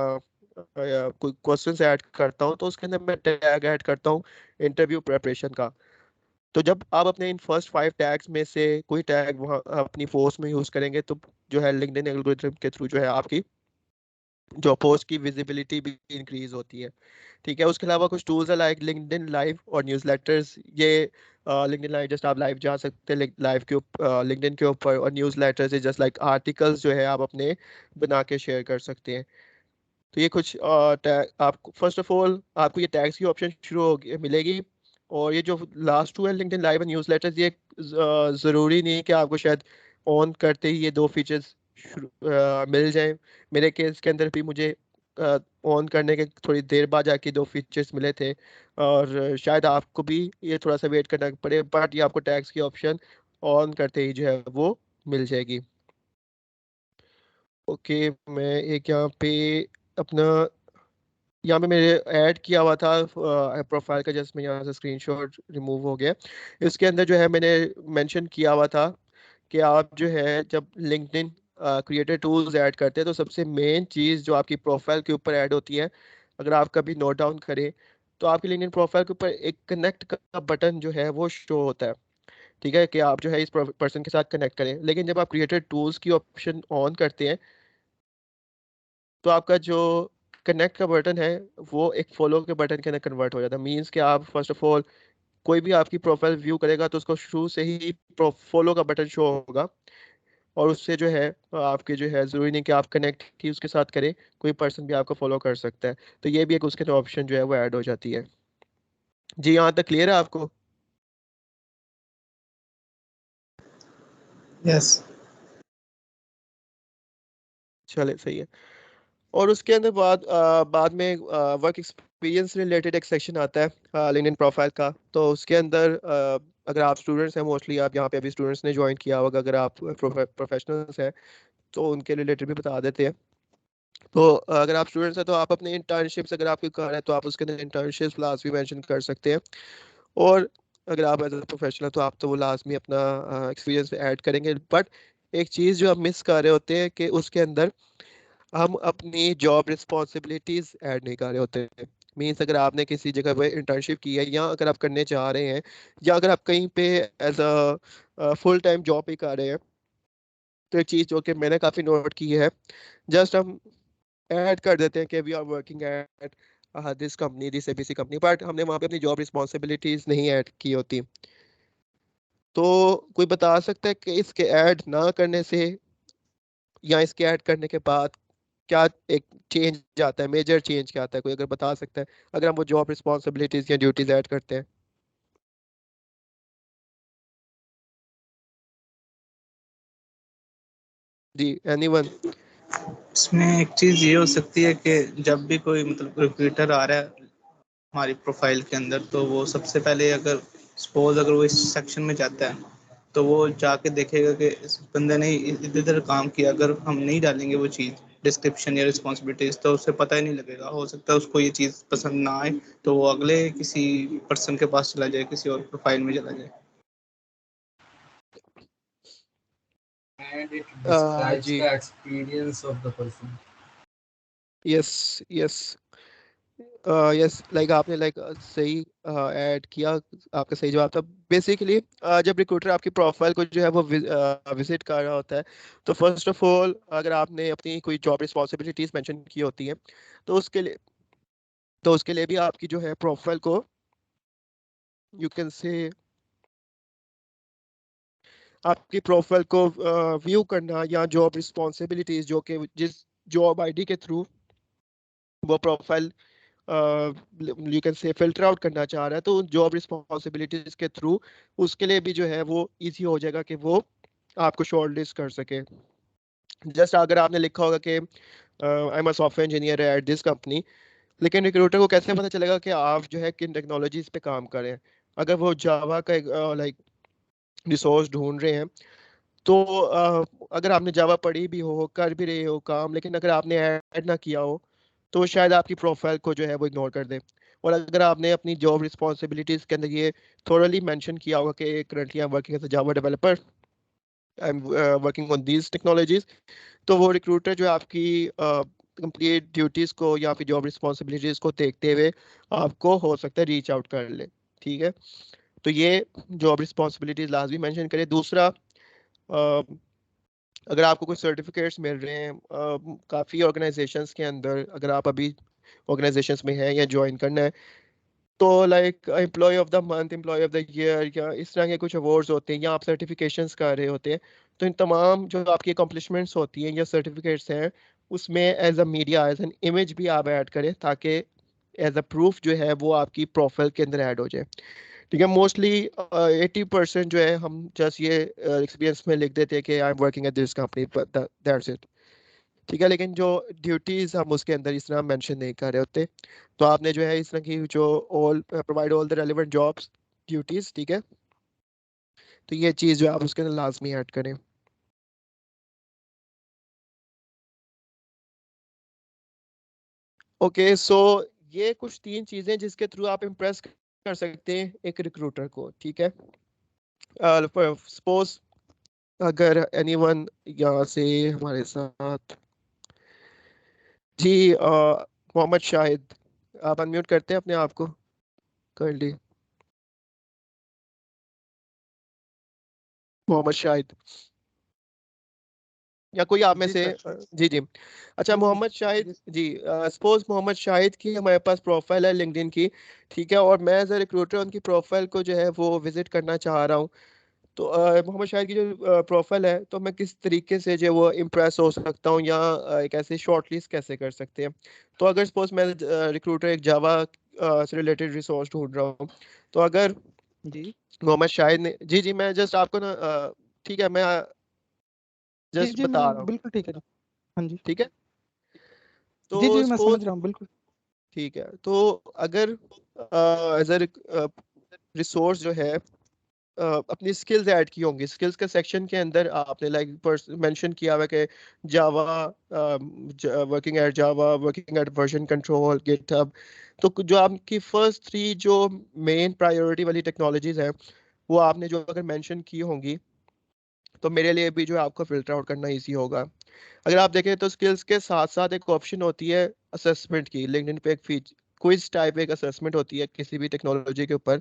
कोई क्वेश्चंस ऐड करता हूँ तो उसके अंदर मैं टैग ऐड करता हूँ इंटरव्यू प्रिपरेशन का। तो जब आप अपने इन फर्स्ट 5 टैग्स में से कोई टैग वहाँ अपनी पोस्ट में यूज करेंगे तो जो है लिंक्डइन एल्गोरिथम के थ्रू जो है आपकी जो पोस्ट की विजिबिलिटी भी इंक्रीज होती है। ठीक है, उसके अलावा कुछ टूल्स है लाइक लिंक्डइन लाइव और न्यूज़लेटर्स। ये लिंक्डइन लाइव जस्ट आप लाइव जा सकते हैं लाइव के ऊपर लिंक्डइन के ऊपर, और newsletters is just like articles जो है आप अपने बना के शेयर कर सकते हैं। तो ये कुछ आपको फर्स्ट ऑफ ऑल आपको ये टैग्स की ऑप्शन शुरू होगी मिलेगी। और ये जो लास्ट टू है लिंक्डइन लाइव और न्यूज़लेटर्स, ये ज़रूरी नहीं कि आपको शायद ऑन करते ही ये 2 फीचर्स मिल जाए। मेरे केस के अंदर भी मुझे ऑन करने के थोड़ी देर बाद जाके 2 फीचर्स मिले थे, और शायद आपको भी ये थोड़ा सा वेट करना पड़े, बट ये आपको टैग्स की ऑप्शन ऑन करते ही जो है वो मिल जाएगी। ओके, मैं एक यहाँ पे अपना यहाँ पे मेरे ऐड किया हुआ था प्रोफाइल का, जस्ट मैं यहाँ से स्क्रीनशॉट रिमूव हो गया। इसके अंदर जो है मैंने मेंशन किया हुआ था कि आप जो है जब लिंक्डइन क्रिएटर टूल्स ऐड करते हैं तो सबसे मेन चीज़ जो आपकी प्रोफाइल के ऊपर ऐड होती है, अगर आप कभी नोट डाउन करें तो आपकी लिंक्डइन प्रोफाइल के ऊपर एक कनेक्ट का बटन जो है वो शो होता है। ठीक है, कि आप जो है इस पर्सन के साथ कनेक्ट करें, लेकिन जब आप क्रिएटर टूल्स की ऑप्शन ऑन करते हैं तो आपका जो कनेक्ट का बटन है वो एक फॉलो के बटन के अंदर कन्वर्ट हो जाता है। मीन्स कि आप फर्स्ट ऑफ ऑल कोई भी आपकी प्रोफाइल व्यू करेगा तो उसको शुरू से ही फॉलो का बटन शो होगा, और उससे जो है आपके जो है ज़रूरी नहीं कि आप कनेक्ट ही उसके साथ करें, कोई पर्सन भी आपको फॉलो कर सकता है। तो ये भी एक उसके अंदर ऑप्शन जो है वो ऐड हो जाती है। जी, यहाँ तक क्लियर है आपको? यस। चले, सही है। और उसके अंदर बाद में वर्क एक्सपीरियंस रिलेटेड एक सेक्शन आता है लिंक्डइन प्रोफाइल का। तो उसके अंदर अगर आप स्टूडेंट्स हैं, मोस्टली आप यहाँ पे अभी स्टूडेंट्स ने ज्वाइन किया होगा, अगर आप प्रोफेशनल्स हैं तो उनके रिलेटेड भी बता देते हैं। तो अगर आप स्टूडेंट्स हैं तो आप अपने इंटर्नशिप्स अगर आपकी कर है तो आप उसके अंदर इंटर्नशिप्स लाजमी मेंशन कर सकते हैं। और अगर आप एज ए प्रोफेशनल तो आप तो वो लाजमी अपना एक्सपीरियंस ऐड करेंगे। बट एक चीज़ जो आप मिस कर रहे होते हैं कि उसके अंदर हम अपनी जॉब रिस्पॉन्सिबिलिटीज ऐड नहीं कर रहे होते। मीन्स अगर आपने किसी जगह पे इंटर्नशिप की है या अगर आप करने जा रहे हैं या अगर आप कहीं पे as a full time job भी कर रहे हैं, तो एक चीज़ जो कि मैंने काफ़ी नोट की है, जस्ट हम ऐड कर देते हैं कि we are working at this company, this ABC company, but हमने वहाँ पे अपनी जॉब रिस्पॉन्सिबिलिटीज नहीं ऐड की होती। तो कोई बता सकता है कि इसके ऐड ना करने से या इसके ऐड करने के बाद क्या एक चेंज आता है, मेजर चेंज क्या आता है? कोई अगर बता सकता है अगर हम वो जॉब रिस्पॉन्सिबिलिटीज या ड्यूटीज ऐड करते हैं। जी, एनीवन? इसमें एक चीज़ ये हो सकती है कि जब भी कोई मतलब रिक्रूटर आ रहा है हमारी प्रोफाइल के अंदर, तो वो सबसे पहले अगर सपोज अगर वो इस सेक्शन में जाता है तो वो जाके देखेगा कि इस बंदे ने इधर इधर काम किया। अगर हम नहीं डालेंगे वो चीज़ डिस्क्रिप्शन या रिस्पॉन्सिबिलिटीज, तो उसे पता ही नहीं लगेगा। हो सकता है उसको ये चीज़ पसंद ना आए तो वो अगले किसी पर्सन के पास चला जाए, किसी और प्रोफाइल में चला जाए। And it describes जी, the experience of the person. Yes, yes, yes, like आपने लाइक सही ऐड किया, आपका सही जवाब था। बेसिकली जब रिक्रूटर आपकी प्रोफाइल को जो है वो विजिट कर रहा होता है, तो फर्स्ट ऑफ ऑल अगर आपने अपनी कोई जॉब रिस्पॉन्सिबिलिटीज मेंशन की होती है, तो उसके लिए भी आपकी जो है प्रोफाइल को यू कैन से आपकी प्रोफाइल को व्यू करना, या जॉब रिस्पॉन्सिबिलिटीज जो कि जिस जॉब आईडी के थ्रू वो प्रोफाइल यू कैन से फिल्टर आउट करना चाह रहा है, तो जॉब रिस्पॉन्सिबिलिटीज के थ्रू उसके लिए भी जो है वो इजी हो जाएगा कि वो आपको शॉर्टलिस्ट कर सके। जस्ट अगर आपने लिखा होगा कि I am a software engineer at this company, लेकिन रिक्रूटर को कैसे पता चलेगा कि आप जो है किन टेक्नोलॉजीज पे काम कर रहे हैं? अगर वो जावा का लाइक रिसोर्स ढूंढ रहे हैं, तो अगर आपने जावा पढ़ी भी हो, कर भी रहे हो काम, लेकिन अगर आपने ऐड ना किया हो, तो शायद आपकी प्रोफाइल को जो है वो इग्नोर कर दे। और अगर आपने अपनी जॉब रिस्पॉन्सिबिलिटीज के अंदर ये थोरली मेंशन किया होगा कि currently I am working as a Java developer, I am working on these technologies, तो वो रिक्रूटर जो है आपकी कंप्लीट ड्यूटीज को या फिर जॉब रिस्पॉन्सिबिलिटीज को देखते हुए आपको हो सकता है रीच आउट कर ले। ठीक है, तो ये जॉब रिस्पॉन्सिबिलिटीज लाजमी मेंशन करें। दूसरा, अगर आपको कुछ सर्टिफिकेट्स मिल रहे हैं काफ़ी ऑर्गेनाइजेशंस के अंदर, अगर आप अभी ऑर्गेनाइजेशंस में हैं या ज्वाइन करना है, तो like employee of the month, employee of the year या इस तरह के कुछ अवार्ड्स होते हैं, या आप सर्टिफिकेशंस कर रहे होते हैं, तो इन तमाम जो आपकी अकम्पलिशमेंट्स होती हैं या सर्टिफिकेट्स हैं, उसमें as a media as an image भी आप ऐड करें, ताकि एज अ प्रूफ जो है वो आपकी प्रोफाइल के अंदर ऐड हो जाए। ठीक है, मोस्टली 80% जो है हम जस्ट ये एक्सपीरियंस में लिख देते हैं कि I am working at this company, that's it. ठीक है, लेकिन जो ड्यूटीज हम उसके अंदर इस तरह मेंशन नहीं कर रहे होते, तो आपने जो है इस तरह की जो all provide all the relevant jobs duties, ठीक है, तो ये चीज़ जो है आप उसके अंदर लाजमी ऐड करें। ओके, सो ये कुछ 3 चीज़ें जिसके थ्रू आप इम्प्रेस कर सकते हैं एक रिक्रूटर को। ठीक है, सपोज अगर एनीवन यहाँ से हमारे साथ, जी मोहम्मद शाहिद, आप अनम्यूट करते हैं अपने आप को, कर ली मोहम्मद शाहिद, या कोई आप में जी से सर। जी जी। अच्छा जी मोहम्मद शाहिद जी जी, सपोज मोहम्मद शाहिद की हमारे पास प्रोफाइल है लिंक्डइन की, ठीक है, और मैं एज अ रिक्रूटर उनकी प्रोफाइल को जो है वो विजिट करना चाह रहा हूँ, तो मोहम्मद शाहिद की जो प्रोफाइल है, तो मैं किस तरीके से जो है वो इम्प्रेस हो सकता हूँ, या एक ऐसे शॉर्टलिस्ट कैसे कर सकते हैं? तो अगर सपोज मैं रिक्रूटर एक जावा से रिलेटेड रिसोर्स ढूंढ रहा हूँ, तो अगर जी मोहम्मद शाहिद ने, जी जी, मैं जस्ट आपको ना ठीक है, मैं जी जस्ट जी मैं बता रहा हूँ, बिल्कुल ठीक है जी। हाँ जी ठीक है, जी तो जी मैं समझ सपोज, रहा हूँ बिल्कुल। ठीक है, तो अगर एज अ रिसोर्स जो है अपनी स्किल्स ऐड की होंगी, स्किल्स के सेक्शन के अंदर आपने लाइक मेंशन किया हुआ है कि Java, working at Java, working at version control, GitHub, तो जो आपकी फर्स्ट 3 जो मेन प्रायोरिटी वाली टेक्नोलॉजीज हैं, वो आपने जो अगर मेंशन की होंगी, तो मेरे लिए भी जो है आपको फिल्टर आउट करना इजी होगा। अगर आप देखें तो स्किल्स के साथ साथ एक ऑप्शन होती है असेसमेंट की, लिंक्डइन पे एक फीच क्विज टाइप एक असेसमेंट होती है किसी भी टेक्नोलॉजी के ऊपर,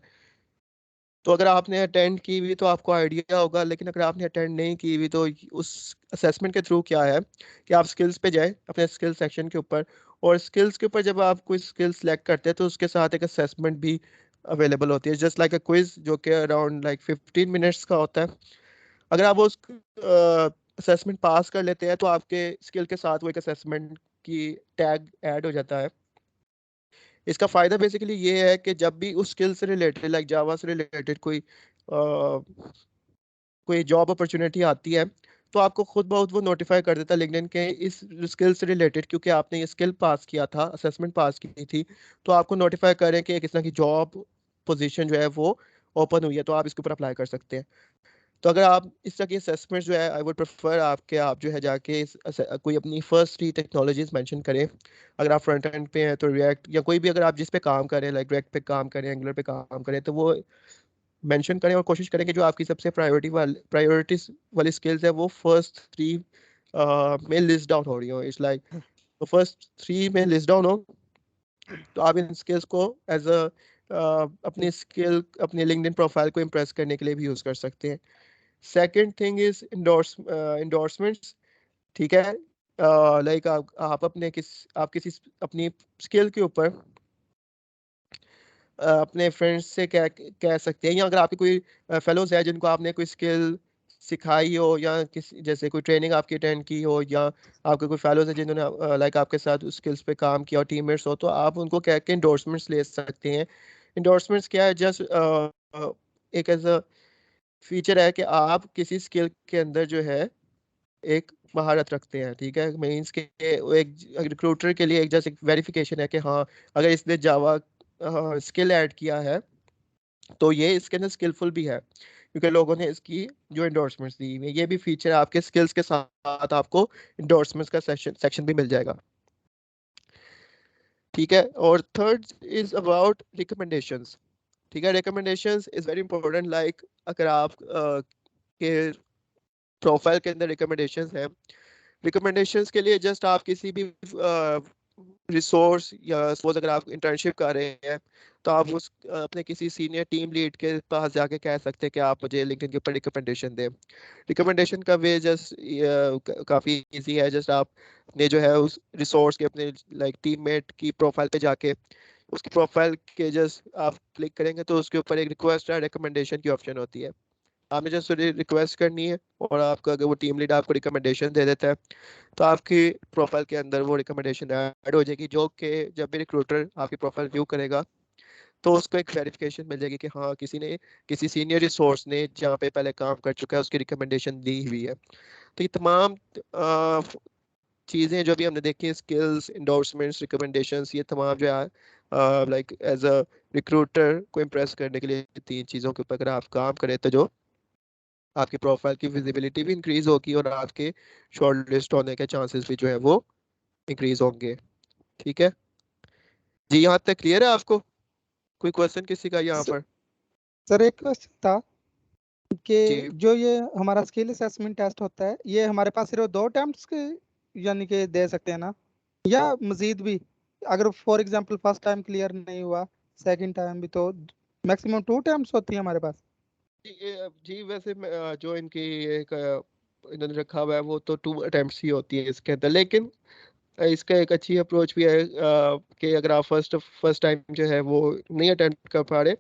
तो अगर आपने अटेंड की हुई तो आपको आइडिया होगा, लेकिन अगर आपने अटेंड नहीं की हुई तो उस असेसमेंट के थ्रू क्या है कि आप स्किल्स पे जाएं अपने स्किल सेक्शन के ऊपर, और स्किल्स के ऊपर जब आप कोई स्किल सेलेक्ट करते हैं तो उसके साथ एक असेसमेंट भी अवेलेबल होती है, जस्ट लाइक अ क्विज, जो कि अराउंड लाइक 15 मिनट्स का होता है। अगर आप उस असेसमेंट पास कर लेते हैं तो आपके स्किल के साथ वो एक असेसमेंट की टैग ऐड हो जाता है। इसका फायदा बेसिकली ये है कि जब भी उस स्किल से रिलेटेड लाइक जावा से रिलेटेड कोई जॉब अपॉर्चुनिटी आती है, तो आपको खुद बहुत वो नोटिफाई कर देता है लिंक्डइन के इस स्किल से रिलेटेड, क्योंकि आपने ये स्किल पास किया था, असेसमेंट पास की थी, तो आपको नोटिफाई करें कि किस तरह की जॉब पोजीशन जो है वो ओपन हुई है, तो आप इसके ऊपर अप्लाई कर सकते हैं। तो अगर आप इस तरह की असेसमेंट जो है, आई वुड प्रेफर आप जो है जाके कोई अपनी फर्स्ट 3 टेक्नोलॉजीज मेंशन करें। अगर आप फ्रंट एंड पे हैं तो रिएक्ट, या कोई भी अगर आप जिस पे काम करें, लाइक रिएक्ट पे काम करें, एंगुलर पे काम करें, तो वो मेंशन करें और कोशिश करें कि जो आपकी सबसे प्रायोरिटीज वाली स्किल्स है वो फर्स्ट 3 में लिस्ट डाउन हो रही हो। इट्स लाइक तो फर्स्ट 3 में लिस्ट डाउन हो, तो आप इन स्किल्स को एज अ अपनी स्किल, अपनी लिंक्डइन प्रोफाइल को इम्प्रेस करने के लिए भी यूज कर सकते हैं। Second thing is endorsements. ठीक है, लाइक आप आप किसी अपनी स्किल के ऊपर अपने फ्रेंड्स से कह सकते हैं, या अगर आपके कोई फेलोज है जिनको आपने कोई स्किल सिखाई हो, या किसी जैसे कोई ट्रेनिंग आपकी अटेंड की हो, या आपके कोई फेलोज है जिन्होंने लाइक आपके साथ उस स्किल्स पे काम किया, और टीममेट्स हो, तो आप उनको कह के इंडोर्समेंट्स ले सकते हैं। इंडोर्समेंट्स क्या है? जस्ट एक एज अ फीचर है कि आप किसी स्किल के अंदर जो है एक महारत रखते हैं। ठीक है, मीन्स के वो एक रिक्रूटर के लिए एक जस्ट एक वेरिफिकेशन है कि हाँ, अगर इसने जावा स्किल ऐड किया है तो ये इसके अंदर स्किलफुल भी है, क्योंकि लोगों ने इसकी जो इंडोर्समेंट्स दी हुई है। ये भी फीचर आपके स्किल्स के साथ आपको इंडोर्समेंट्स का सेक्शन भी मिल जाएगा। ठीक है, और थर्ड इज अबाउट रिकमेंडेशंस। ठीक है, recommendations is very important. Like अगर आप के प्रोफाइल के अंदर रिकमेंडेशंस है, रिकमेंडेशंस के लिए जस्ट आप किसी भी रिसोर्स, या सपोज अगर आप इंटर्नशिप कर रहे हैं, तो आप उस अपने किसी सीनियर टीम लीड के पास जाके कह सकते हैं कि आप मुझे लिंक्डइन के ऊपर रिकमेंडेशन दें। रिकमेंडेशन का वे जस्ट काफ़ी इजी है। जस्ट आप ने जो है उस रिसोर्स के अपने लाइक टीममेट की प्रोफाइल पे जाके उसकी प्रोफाइल के जस्ट आप क्लिक करेंगे तो उसके ऊपर एक रिक्वेस्ट है रिकमेंडेशन की ऑप्शन होती है। आपने जस्ट रिक्वेस्ट करनी है, और आपका अगर वो टीम लीड आपको रिकमेंडेशन दे देता है तो आपकी प्रोफाइल के अंदर वो रिकमेंडेशन ऐड हो जाएगी, जो कि जब भी रिक्रूटर आपकी प्रोफाइल व्यू करेगा तो उसको एक वेरिफिकेशन मिल जाएगी कि हाँ, किसी सीनियर रिसोर्स ने जहाँ पे पहले काम कर चुका है उसकी रिकमेंडेशन दी हुई है। तो ये तमाम चीज़ें जो भी हमने देखी, स्किल्स, इंडोर्समेंट्स, रिकमेंडेशंस, ये तमाम जो है लाइक एज अ रिक्रूटर को इम्प्रेस करने के लिए 3 चीज़ों के ऊपर अगर आप काम करें तो जो आपकी प्रोफाइल की विजिबिलिटी भी इंक्रीज होगी, और आपके शॉर्ट लिस्ट होने के चांसेस भी जो है वो इंक्रीज होंगे। ठीक है जी, यहाँ तक क्लियर है आपको? कोई क्वेश्चन किसी का यहाँ पर? सर एक क्वेश्चन था कि जी जो ये हमारा स्किल असेसमेंट टेस्ट होता है, ये हमारे पास सिर्फ 2 अटेम्प्ट्स के यानी कि दे सकते हैं ना, या मजीद भी? अगर for example first time clear नहीं हुआ, सेकंड टाइम भी, तो मैक्सिमम 2 अटेम्प्ट्स होती है हमारे पास? जी वैसे जो इनकी एक इन्होंने रखा हुआ है वो तो 2 अटेम्प्ट्स ही होती है इसके अंदर, लेकिन इसका एक अच्छी अप्रोच भी है कि अगर आप फर्स्ट टाइम जो है वो नहीं अटेम्प्ट कर पा रहे,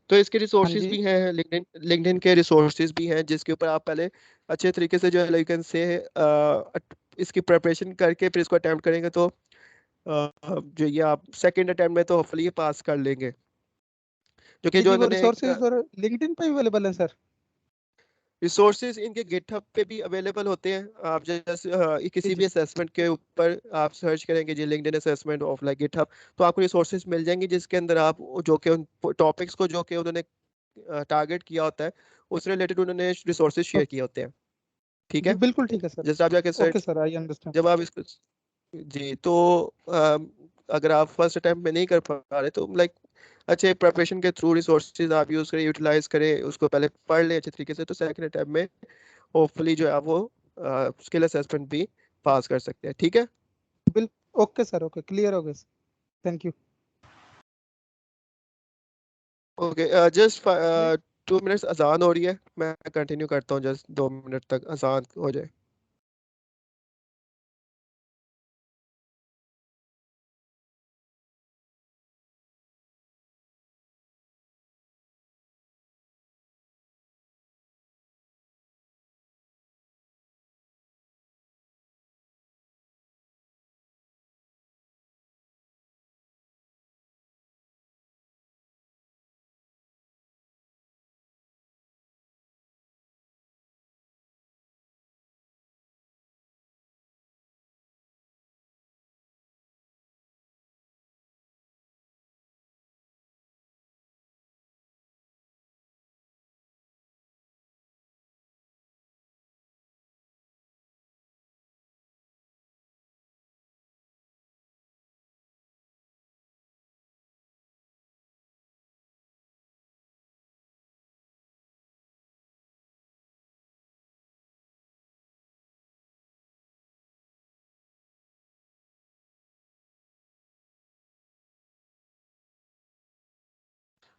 तो इसके हाँ रिसोर्सेज जी। भी हैं, लिंक्डइन के रिसोर्सेज भी हैं जिसके ऊपर आप पहले अच्छे तरीके से जो है लाइक से इसकी प्रिपरेशन करके फिर इसको अटेम्प्ट करेंगे, तो जो ये आप सेकंड अटेम्प्ट में तो होपफुली ये पास कर लेंगे, जो कि जी जो जी, वो इन्होंने एक रिसोर्सेज और लिंक्डइन पे अवेलेबल है सर? रिसोर्सेज इनके गिटहब पे भी अवेलेबल होते हैं। आप जैसे जी किसी जी। भी असेसमेंट के ऊपर आप सर्च करेंगे जी LinkedIn assessment of like GitHub, तो आपको रिसोर्सेज मिल जाएंगे जिसके अंदर आप जो कि उन टॉपिक्स को जो कि उन्होंने टारगेट किया होता है उससे रिलेटेड उन्होंने रिसोर्सेज शेयर ओके। किए होते हैं। ठीक जी है, बिल्कुल ठीक है सर। जैसे आप जाके okay search, sir, I understand. जब आप इसको जी, तो अगर आप फर्स्ट अटेम्प्ट में नहीं कर पा रहे तो लाइक अच्छे प्रिपरेशन के थ्रू रिसोर्सेज आप यूज करें, यूटिलाइज करें, उसको पहले पढ़ लें अच्छे तरीके से, तो सेकंड अटेम्प्ट में होपफुली जो है आप वो स्किल असेसमेंट भी पास कर सकते हैं। ठीक है, bill okay sir, okay, clear हो गया sir. Thank you. Okay, just 2 minutes अजान हो रही है, मैं कंटिन्यू करता हूँ जस्ट 2 मिनट तक अजान हो जाए।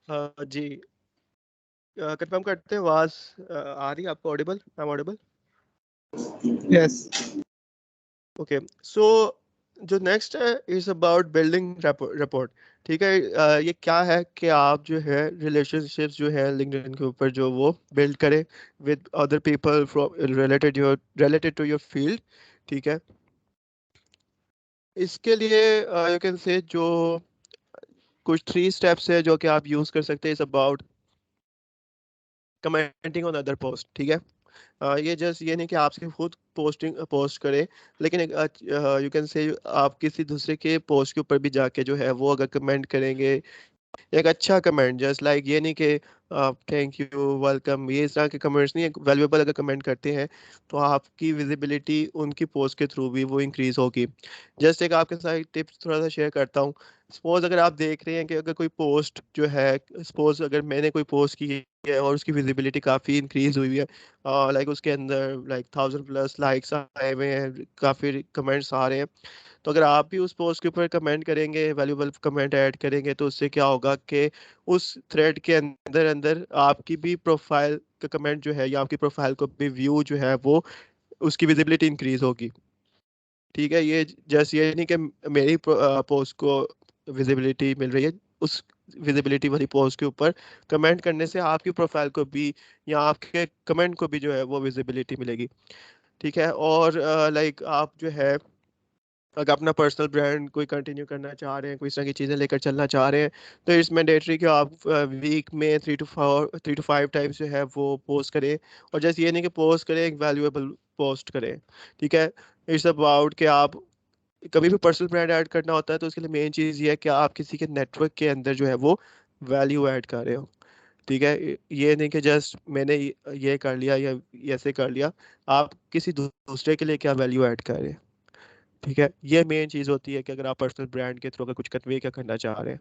जी कंफर्म करते हैं, आवाज आ रही है आपको? Audible? I am audible? Yes. Okay, so जो नेक्स्ट है इज अबाउट बिल्डिंग रिपोर्ट। ठीक है, ये क्या है कि आप जो है रिलेशनशिप्स जो है लिंक्डइन के ऊपर जो वो बिल्ड करें with other people from related to your field. ठीक है, इसके लिए यू कैन से जो कुछ 3 स्टेप्स है जो कि आप यूज कर सकते हैं। Is about commenting on other post. ठीक है, ये जस्ट ये नहीं कि आप सिर्फ खुद पोस्ट करें, लेकिन यू कैन से आप किसी दूसरे के पोस्ट के ऊपर भी जाके जो है वो अगर कमेंट करेंगे, एक अच्छा कमेंट, जस्ट लाइक ये नहीं कि थैंक यू, वेलकम, ये इस तरह के कमेंट्स नहीं, एक वैल्यूएबल अगर कमेंट करते हैं तो आपकी विजिबिलिटी उनकी पोस्ट के थ्रू भी वो इंक्रीज होगी। जस्ट एक आपके साथ टिप्स थोड़ा सा शेयर करता हूँ। सपोज अगर आप देख रहे हैं कि अगर कोई पोस्ट जो है, सपोज अगर मैंने कोई पोस्ट की है और उसकी विजिबिलिटी काफ़ी इंक्रीज हुई है, लाइक उसके अंदर लाइक 1000+ लाइक्स आए हुए हैं, काफ़ी कमेंट्स आ रहे हैं, तो अगर आप भी उस पोस्ट के ऊपर कमेंट करेंगे, वैल्यूएबल कमेंट ऐड करेंगे, तो उससे क्या होगा कि उस थ्रेड के अंदर अंदर आपकी भी प्रोफाइल का कमेंट जो है या आपकी प्रोफाइल को भी व्यू जो है वो उसकी विजिबिलिटी इंक्रीज होगी। ठीक है, ये जस्ट ये नहीं कि मेरी पोस्ट को विजिबिलिटी मिल रही है, उस विजिबिलिटी वाली पोस्ट के ऊपर कमेंट करने से आपकी प्रोफाइल को भी या आपके कमेंट को भी जो है वो विजिबिलिटी मिलेगी। ठीक है, और लाइक आप जो है अगर अपना पर्सनल ब्रांड कोई कंटिन्यू करना चाह रहे हैं, कोई इस तरह की चीज़ें लेकर चलना चाह रहे हैं, तो इट्स मैंडेटरी कि आप वीक में 3 to 5 टाइम्स जो है वो पोस्ट करें। और जैसे ये नहीं कि पोस्ट करें, एक वैल्यूएबल पोस्ट करें। ठीक है, इट्स अबाउट कि आप कभी भी पर्सनल ब्रांड ऐड करना होता है तो उसके लिए मेन चीज़ ये है कि आप किसी के नेटवर्क के अंदर जो है वो वैल्यू ऐड कर रहे हो। ठीक है, ये नहीं कि जस्ट मैंने ये कर लिया या ऐसे कर लिया, आप किसी दूसरे के लिए क्या वैल्यू ऐड कर रहे हैं। ठीक है, ये मेन चीज़ होती है कि अगर आप पर्सनल ब्रांड के थ्रू अगर कुछ कन्वे क्या करना चाह रहे हैं।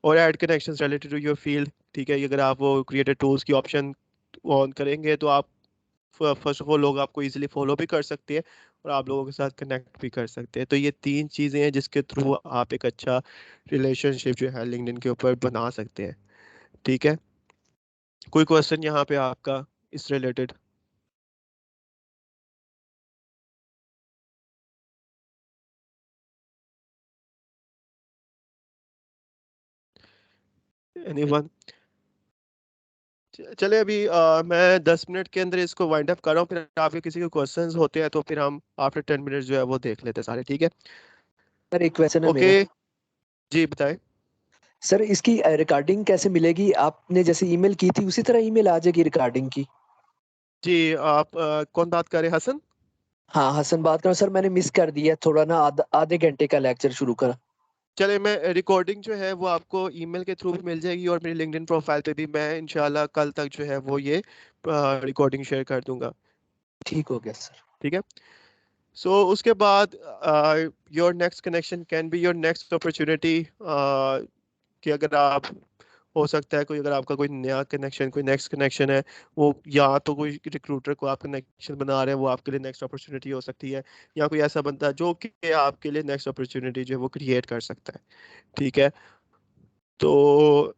और add connections related to your field. ठीक है, अगर आप वो क्रिएटेड टूल्स की ऑप्शन ऑन करेंगे तो आप फर्स्ट ऑफ ऑल लोग आपको इजीली फॉलो भी कर सकते हैं और आप लोगों के साथ कनेक्ट भी कर सकते हैं। तो ये 3 चीज़ें हैं जिसके थ्रू आप एक अच्छा रिलेशनशिप जो है लिंक्डइन के ऊपर बना सकते हैं। ठीक है, कोई क्वेश्चन यहाँ पे आपका इस रिलेटेड? एनीवन? चले अभी मैं 10 मिनट के अंदर इसको वाइंड अप कर रहा हूँ, फिर आपके किसी के क्वेश्चंस होते हैं तो फिर हम आफ्टर 10 मिनट जो है वो देख लेते हैं सारे। ठीक है, सर एक क्वेश्चन है ओके, मेरा। जी बताएं। सर इसकी रिकॉर्डिंग कैसे मिलेगी? आपने जैसे ईमेल की थी उसी तरह ईमेल आ जाएगी रिकॉर्डिंग की? जी आप कौन बात कर रहे हैं? हसन? हाँ हसन बात कर रहा हूँ सर, मैंने मिस कर दिया थोड़ा ना, आधे घंटे का लेक्चर शुरू करा। चले, मैं रिकॉर्डिंग जो है वो आपको ईमेल के थ्रू भी मिल जाएगी और मेरी लिंक्डइन प्रोफाइल पे भी मैं इंशाल्लाह कल तक जो है वो ये रिकॉर्डिंग शेयर कर दूंगा। ठीक हो गया सर। ठीक है, सो उसके बाद your next connection can be your next opportunity, कि अगर आप हो सकता है कोई अगर आपका कोई नया कनेक्शन, कोई नेक्स्ट कनेक्शन है, वो या तो कोई रिक्रूटर को आप कनेक्शन बना रहे हैं, वो आपके लिए नेक्स्ट अपॉर्चुनिटी हो सकती है, या कोई ऐसा बंदा जो कि आपके लिए नेक्स्ट अपॉर्चुनिटी जो है वो क्रिएट कर सकता है। ठीक है, तो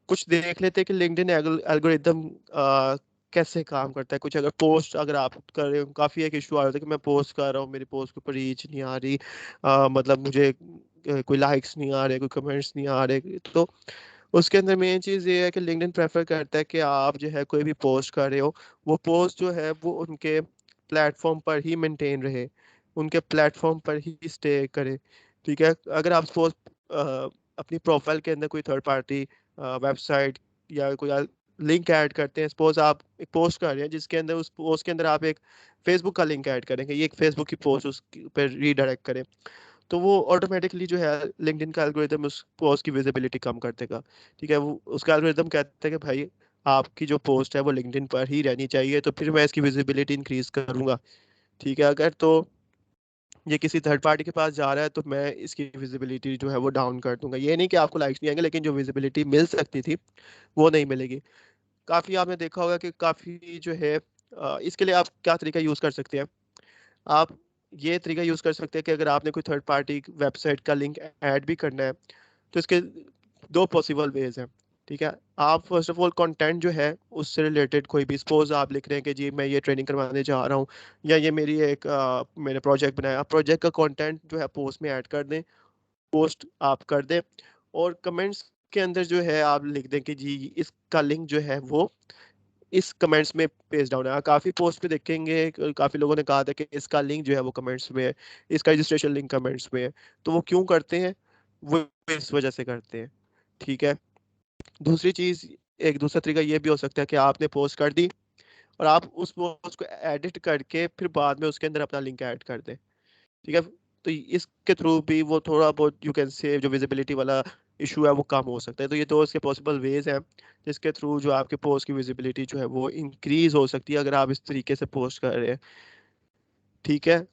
कुछ देख लेते हैं कि लिंक्डइन एल्गोरिदम कैसे काम करता है। कुछ अगर पोस्ट अगर आप कर रहे हो, काफ़ी एक इशू आ रहा था कि मैं पोस्ट कर रहा हूँ, मेरी पोस्ट के ऊपर रीच नहीं आ रही, मतलब मुझे कोई लाइक्स नहीं आ रहे, कोई कमेंट्स नहीं आ रहे, तो उसके अंदर मेन चीज़ ये है कि लिंक्डइन प्रेफर करता है कि आप जो है कोई भी पोस्ट कर रहे हो, वो पोस्ट जो है वो उनके प्लेटफॉर्म पर ही मेंटेन रहे, उनके प्लेटफॉर्म पर ही स्टे करे। ठीक है, अगर आप सपोज अपनी प्रोफाइल के अंदर कोई थर्ड पार्टी वेबसाइट या कोई लिंक ऐड करते हैं, सपोज आप एक पोस्ट कर रहे हैं जिसके अंदर उस पोस्ट के अंदर आप एक फेसबुक का लिंक ऐड करेंगे, ये एक फेसबुक की पोस्ट उस पर रीडायरेक्ट करें, तो वो ऑटोमेटिकली जो है लिंक्डइन का एल्गोरिदम उस पोस्ट की विजिबिलिटी कम कर देगा। ठीक है, वो उसका एल्गोरिदम कहता है कि भाई आपकी जो पोस्ट है वो लिंक्डइन पर ही रहनी चाहिए, तो फिर मैं इसकी विजिबिलिटी इंक्रीज करूंगा। ठीक है, अगर तो ये किसी थर्ड पार्टी के पास जा रहा है तो मैं इसकी विजिबिलिटी जो है वो डाउन कर दूंगा। ये नहीं कि आपको लाइक्स नहीं आएंगे, लेकिन जो विजिबिलिटी मिल सकती थी वो नहीं मिलेगी। काफ़ी आपने देखा होगा कि काफ़ी जो है इसके लिए आप क्या तरीका यूज़ कर सकते हैं। आप ये तरीका यूज़ कर सकते हैं कि अगर आपने कोई थर्ड पार्टी वेबसाइट का लिंक ऐड भी करना है तो इसके दो पॉसिबल वेज हैं, ठीक है। आप फर्स्ट ऑफ ऑल कंटेंट जो है उससे रिलेटेड कोई भी, सपोज आप लिख रहे हैं कि जी मैं ये ट्रेनिंग करवाने जा रहा हूँ, या ये मेरी एक मैंने प्रोजेक्ट बनाया, आप प्रोजेक्ट का कंटेंट जो है पोस्ट में ऐड कर दें, पोस्ट आप कर दें, और कमेंट्स के अंदर जो है आप लिख दें कि जी इसका लिंक जो है वो इस कमेंट्स में पेज डाउन है। काफी पोस्ट पे देखेंगे काफी लोगों ने कहा था कि इसका लिंक जो है वो कमेंट्स में है, इसका रजिस्ट्रेशन लिंक कमेंट्स में है। तो वो क्यों करते हैं? वो इस वजह से करते हैं, ठीक है। दूसरी चीज, एक दूसरा तरीका ये भी हो सकता है कि आपने पोस्ट कर दी और आप उस पोस्ट को एडिट करके फिर बाद में उसके अंदर अपना लिंक ऐड कर दें, ठीक है। तो इसके थ्रू भी वो थोड़ा बहुत यू कैन से जो विजिबिलिटी वाला इशू है वो कम हो सकता है। तो ये दो इसके पॉसिबल वेज हैं जिसके थ्रू जो आपके पोस्ट की विजिबिलिटी जो है वो इंक्रीज हो सकती है अगर आप इस तरीके से पोस्ट कर रहे हैं, ठीक है।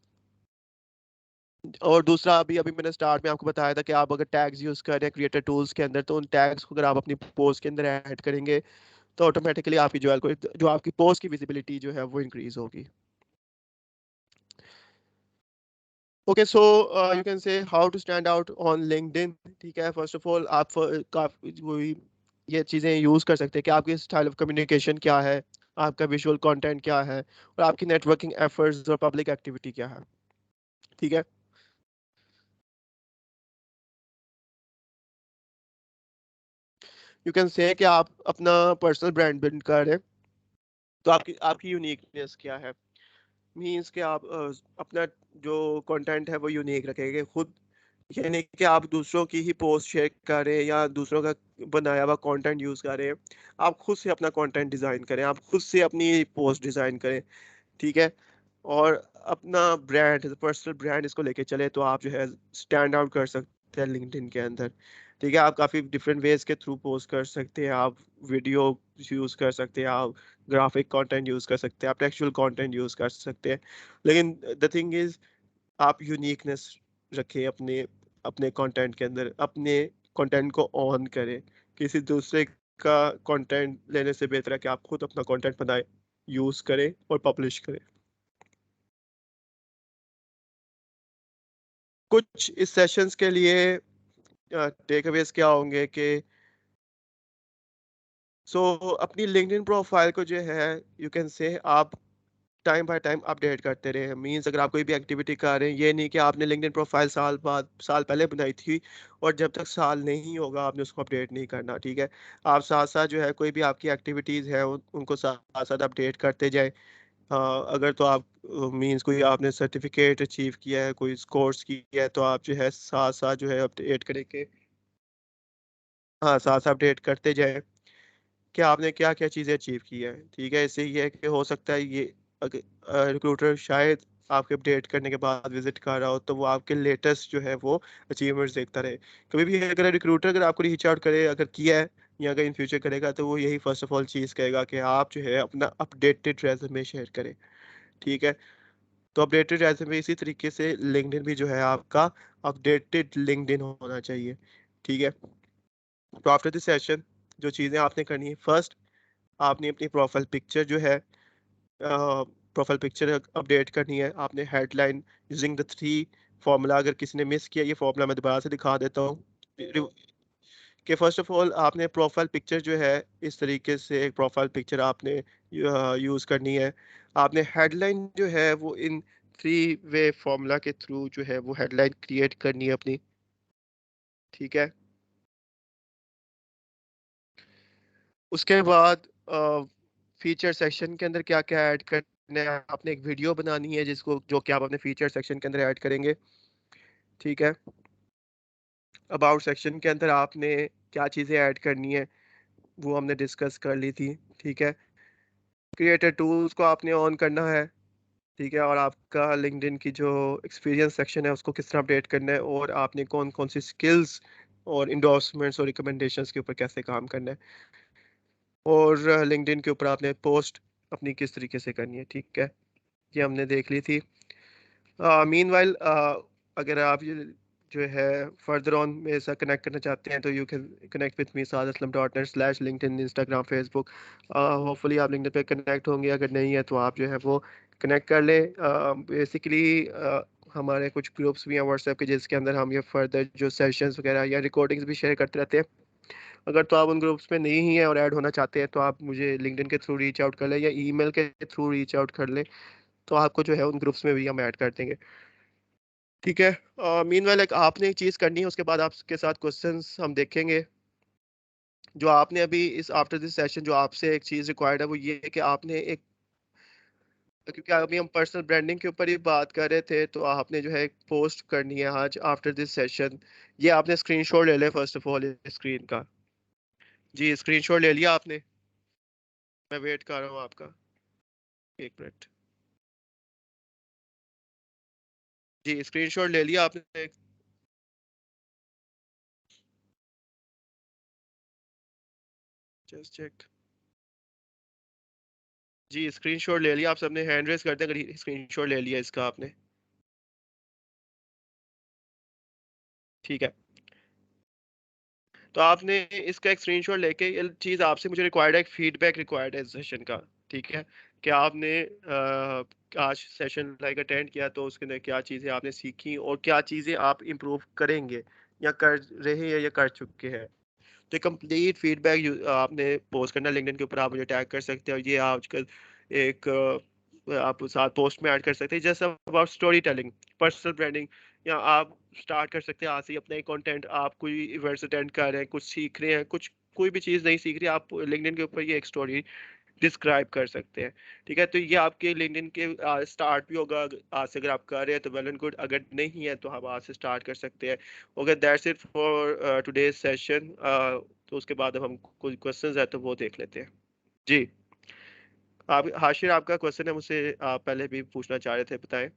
और दूसरा, अभी अभी मैंने स्टार्ट में आपको बताया था कि आप अगर टैग्स यूज कर रहे हैं क्रिएटर टूल्स के अंदर, तो उन टैग्स को अगर आप अपनी पोस्ट के अंदर ऐड करेंगे तो ऑटोमेटिकली आपकी जो आपकी पोस्ट की विजिबिलिटी जो है वो इंक्रीज होगी। Okay, so you can say how to stand out on LinkedIn, ठीक है। फर्स्ट ऑफ ऑल आप काफी वही ये चीजें यूज कर सकते हैं कि आपकी स्टाइल ऑफ कम्युनिकेशन क्या है, आपका विजुअल कंटेंट क्या है, और आपकी नेटवर्किंग एफर्ट्स और पब्लिक एक्टिविटी क्या है, ठीक है। यू कैन से कि आप अपना पर्सनल ब्रांड बिल्ड कर रहे हैं, तो आपकी आपकी यूनिकनेस क्या है। मीन्स कि आप अपना जो कंटेंट है वो यूनिक रखेंगे खुद, ये नहीं कि आप दूसरों की ही पोस्ट शेयर करें या दूसरों का बनाया हुआ कंटेंट यूज करें। आप खुद से अपना कंटेंट डिजाइन करें, आप खुद से अपनी पोस्ट डिजाइन करें, ठीक है। और अपना ब्रांड, पर्सनल ब्रांड इसको लेके चले तो आप जो है स्टैंड आउट कर सकते हैं लिंक्डइन के अंदर, ठीक है। आप काफ़ी डिफरेंट वेज के थ्रू पोस्ट कर सकते हैं, आप वीडियो यूज़ कर सकते हैं, आप ग्राफिक कंटेंट यूज़ कर सकते हैं, आप टेक्सचुअल कंटेंट यूज़ कर सकते हैं। लेकिन द थिंग इज, आप यूनिकनेस रखें अपने अपने कंटेंट के अंदर, अपने कंटेंट को ऑन करें। किसी दूसरे का कंटेंट लेने से बेहतर है कि आप खुद अपना कंटेंट बनाएं, यूज़ करें और पब्लिश करें। कुछ इस सेशंस के लिए टेक अवेज क्या होंगे कि अपनी लिंक्डइन प्रोफाइल को जो है यू कैन से आप टाइम बाय टाइम अपडेट करते रहे। मींस अगर आप कोई भी एक्टिविटी कर रहे हैं, ये नहीं कि आपने लिंक्डइन प्रोफाइल साल पहले बनाई थी और जब तक साल नहीं होगा आपने उसको अपडेट नहीं करना, ठीक है। आप साथ साथ जो है कोई भी आपकी एक्टिविटीज़ है उनको साथ साथ अपडेट करते जाएं। अगर तो आप मींस कोई आपने सर्टिफिकेट अचीव किया है, कोई कोर्स किया है, तो आप जो है साथ साथ जो है अपडेट करेंगे। हाँ, साथ साथ अपडेट करते जाएं कि आपने क्या क्या चीज़ें अचीव की है, ठीक है। इससे ये है कि हो सकता है ये रिक्रूटर शायद आपके अपडेट करने के बाद विजिट कर रहा हो तो वो आपके लेटेस्ट जो है वो अचीवमेंट्स देखता रहे। कभी भी अगर रिक्रूटर अगर आपको रीच आउट करे, अगर किया है या अगर इन फ्यूचर करेगा, तो वो यही फर्स्ट ऑफ ऑल चीज़ कहेगा कि आप जो है अपना अपडेटेड रेज्यूमे शेयर करें, ठीक है। तो अपडेटेड रेज्यूमे इसी तरीके से लिंक्डइन भी जो है आपका अपडेटेड लिंक्डइन होना चाहिए, ठीक है। तो आफ्टर दिस सेशन जो चीज़ें आपने करनी है, फर्स्ट आपने अपनी प्रोफाइल पिक्चर जो है प्रोफाइल पिक्चर अपडेट करनी है। आपने हेडलाइन यूजिंग द 3 फॉर्मूला, अगर किसी ने मिस किया ये फॉर्मूला मैं दोबारा से दिखा देता हूँ कि फर्स्ट ऑफ ऑल आपने प्रोफाइल पिक्चर जो है इस तरीके से एक प्रोफाइल पिक्चर आपने यूज़ करनी है। आपने हेडलाइन जो है वो इन 3 वे फॉर्मूला के थ्रू जो है वो हेडलाइन क्रिएट करनी है अपनी, ठीक है। उसके बाद फीचर सेक्शन के अंदर क्या क्या ऐड करना है, आपने एक वीडियो बनानी है जिसको जो कि आप अपने फीचर सेक्शन के अंदर ऐड करेंगे, ठीक है। अबाउट सेक्शन के अंदर आपने क्या चीज़ें ऐड करनी है वो हमने डिस्कस कर ली थी, ठीक है। क्रिएटर टूल्स को आपने ऑन करना है, ठीक है। और आपका लिंक्डइन की जो एक्सपीरियंस सेक्शन है उसको किस तरह अपडेट करना है, और आपने कौन कौन सी स्किल्स और इंडोर्समेंट्स और रिकमेंडेशंस के ऊपर कैसे काम करना है, और लिंक्डइन के ऊपर आपने पोस्ट अपनी किस तरीके से करनी है, ठीक है। ये हमने देख ली थी। मीनवाइल अगर आप ये जो है फर्दर ऑन मेरे साथ कनेक्ट करना चाहते हैं तो you can connect with me saadaslam.net/linkedin Instagram Facebook. Hopefully आप लिंक्डइन पे कनेक्ट होंगे, अगर नहीं है तो आप जो है वो कनेक्ट कर लें। बेसिकली हमारे कुछ ग्रुप्स भी हैं व्हाट्सएप के जिसके अंदर हम ये फर्दर जो सेशंस वगैरह या रिकॉर्डिंग्स भी शेयर करते रहते हैं। अगर तो आप उन ग्रुप्स में नहीं हैं और ऐड होना चाहते हैं तो आप मुझे लिंक्डइन के थ्रू रीच आउट कर लें या ईमेल के थ्रू रीच आउट कर लें, तो आपको जो है उन ग्रुप्स में भी हम ऐड कर देंगे। ठीक है। मीनवाइल एक आपने एक चीज़ करनी है, उसके बाद आपके साथ क्वेश्चंस हम देखेंगे। जो आपने अभी इस आफ्टर दिस सेशन जो आपसे एक चीज़ रिक्वायर्ड है वो ये है कि आपने एक, क्योंकि अभी हम पर्सनल ब्रांडिंग के ऊपर ही बात कर रहे थे, तो आपने जो है एक पोस्ट करनी है आज आफ्टर दिस सेशन। ये आपने स्क्रीनशॉट ले लिया फर्स्ट ऑफ ऑल स्क्रीन का। जी स्क्रीनशॉट ले लिया आपने? मैं वेट कर रहा हूँ आपका, एक मिनट। जी स्क्रीनशॉट ले लिया आपने? Just check. जी स्क्रीनशॉट ले लिया आप सबने? हैंड रेज करते हैं अगर स्क्रीनशॉट ले लिया इसका आपने। ठीक है, तो आपने इसका एक स्क्रीनशॉट लेके, ये चीज़ आपसे मुझे रिक्वायर्ड है, एक फीडबैक रिक्वायर्ड है इस सेशन का। ठीक है, कि आपने आज सेशन लाइक अटेंड किया तो उसके अंदर क्या चीज़ें आपने सीखी और क्या चीज़ें आप इम्प्रूव करेंगे या कर रहे हैं या कर चुके हैं। तो कंप्लीट फीडबैक आपने पोस्ट करना लिंक्डइन के ऊपर, आप मुझे टैग कर सकते हैं और ये आजकल एक आप साथ पोस्ट में ऐड कर सकते हैं, जैसे about story telling, personal branding, या आप स्टार्ट कर सकते हैं आज से अपना ही कंटेंट। आप कोई इवेंट्स अटेंड कर रहे हैं, कुछ सीख रहे हैं, कुछ कोई भी चीज़ नहीं सीख रही, आप लिंक्डइन के ऊपर ये एक स्टोरी डिस्क्राइब कर सकते हैं। ठीक है, तो ये आपके लिंक्डइन के स्टार्ट भी होगा आज से। अगर आप कर रहे हैं तो वेल एंड गुड, अगर नहीं है तो हम आज से स्टार्ट कर सकते हैं। Okay, that's it for today's session. तो उसके बाद अब हम कोई क्वेश्चंस है तो वो देख लेते हैं। जी आप हाशिर, आपका क्वेश्चन है मुझसे, आप पहले भी पूछना चाह रहे थे, बताएं।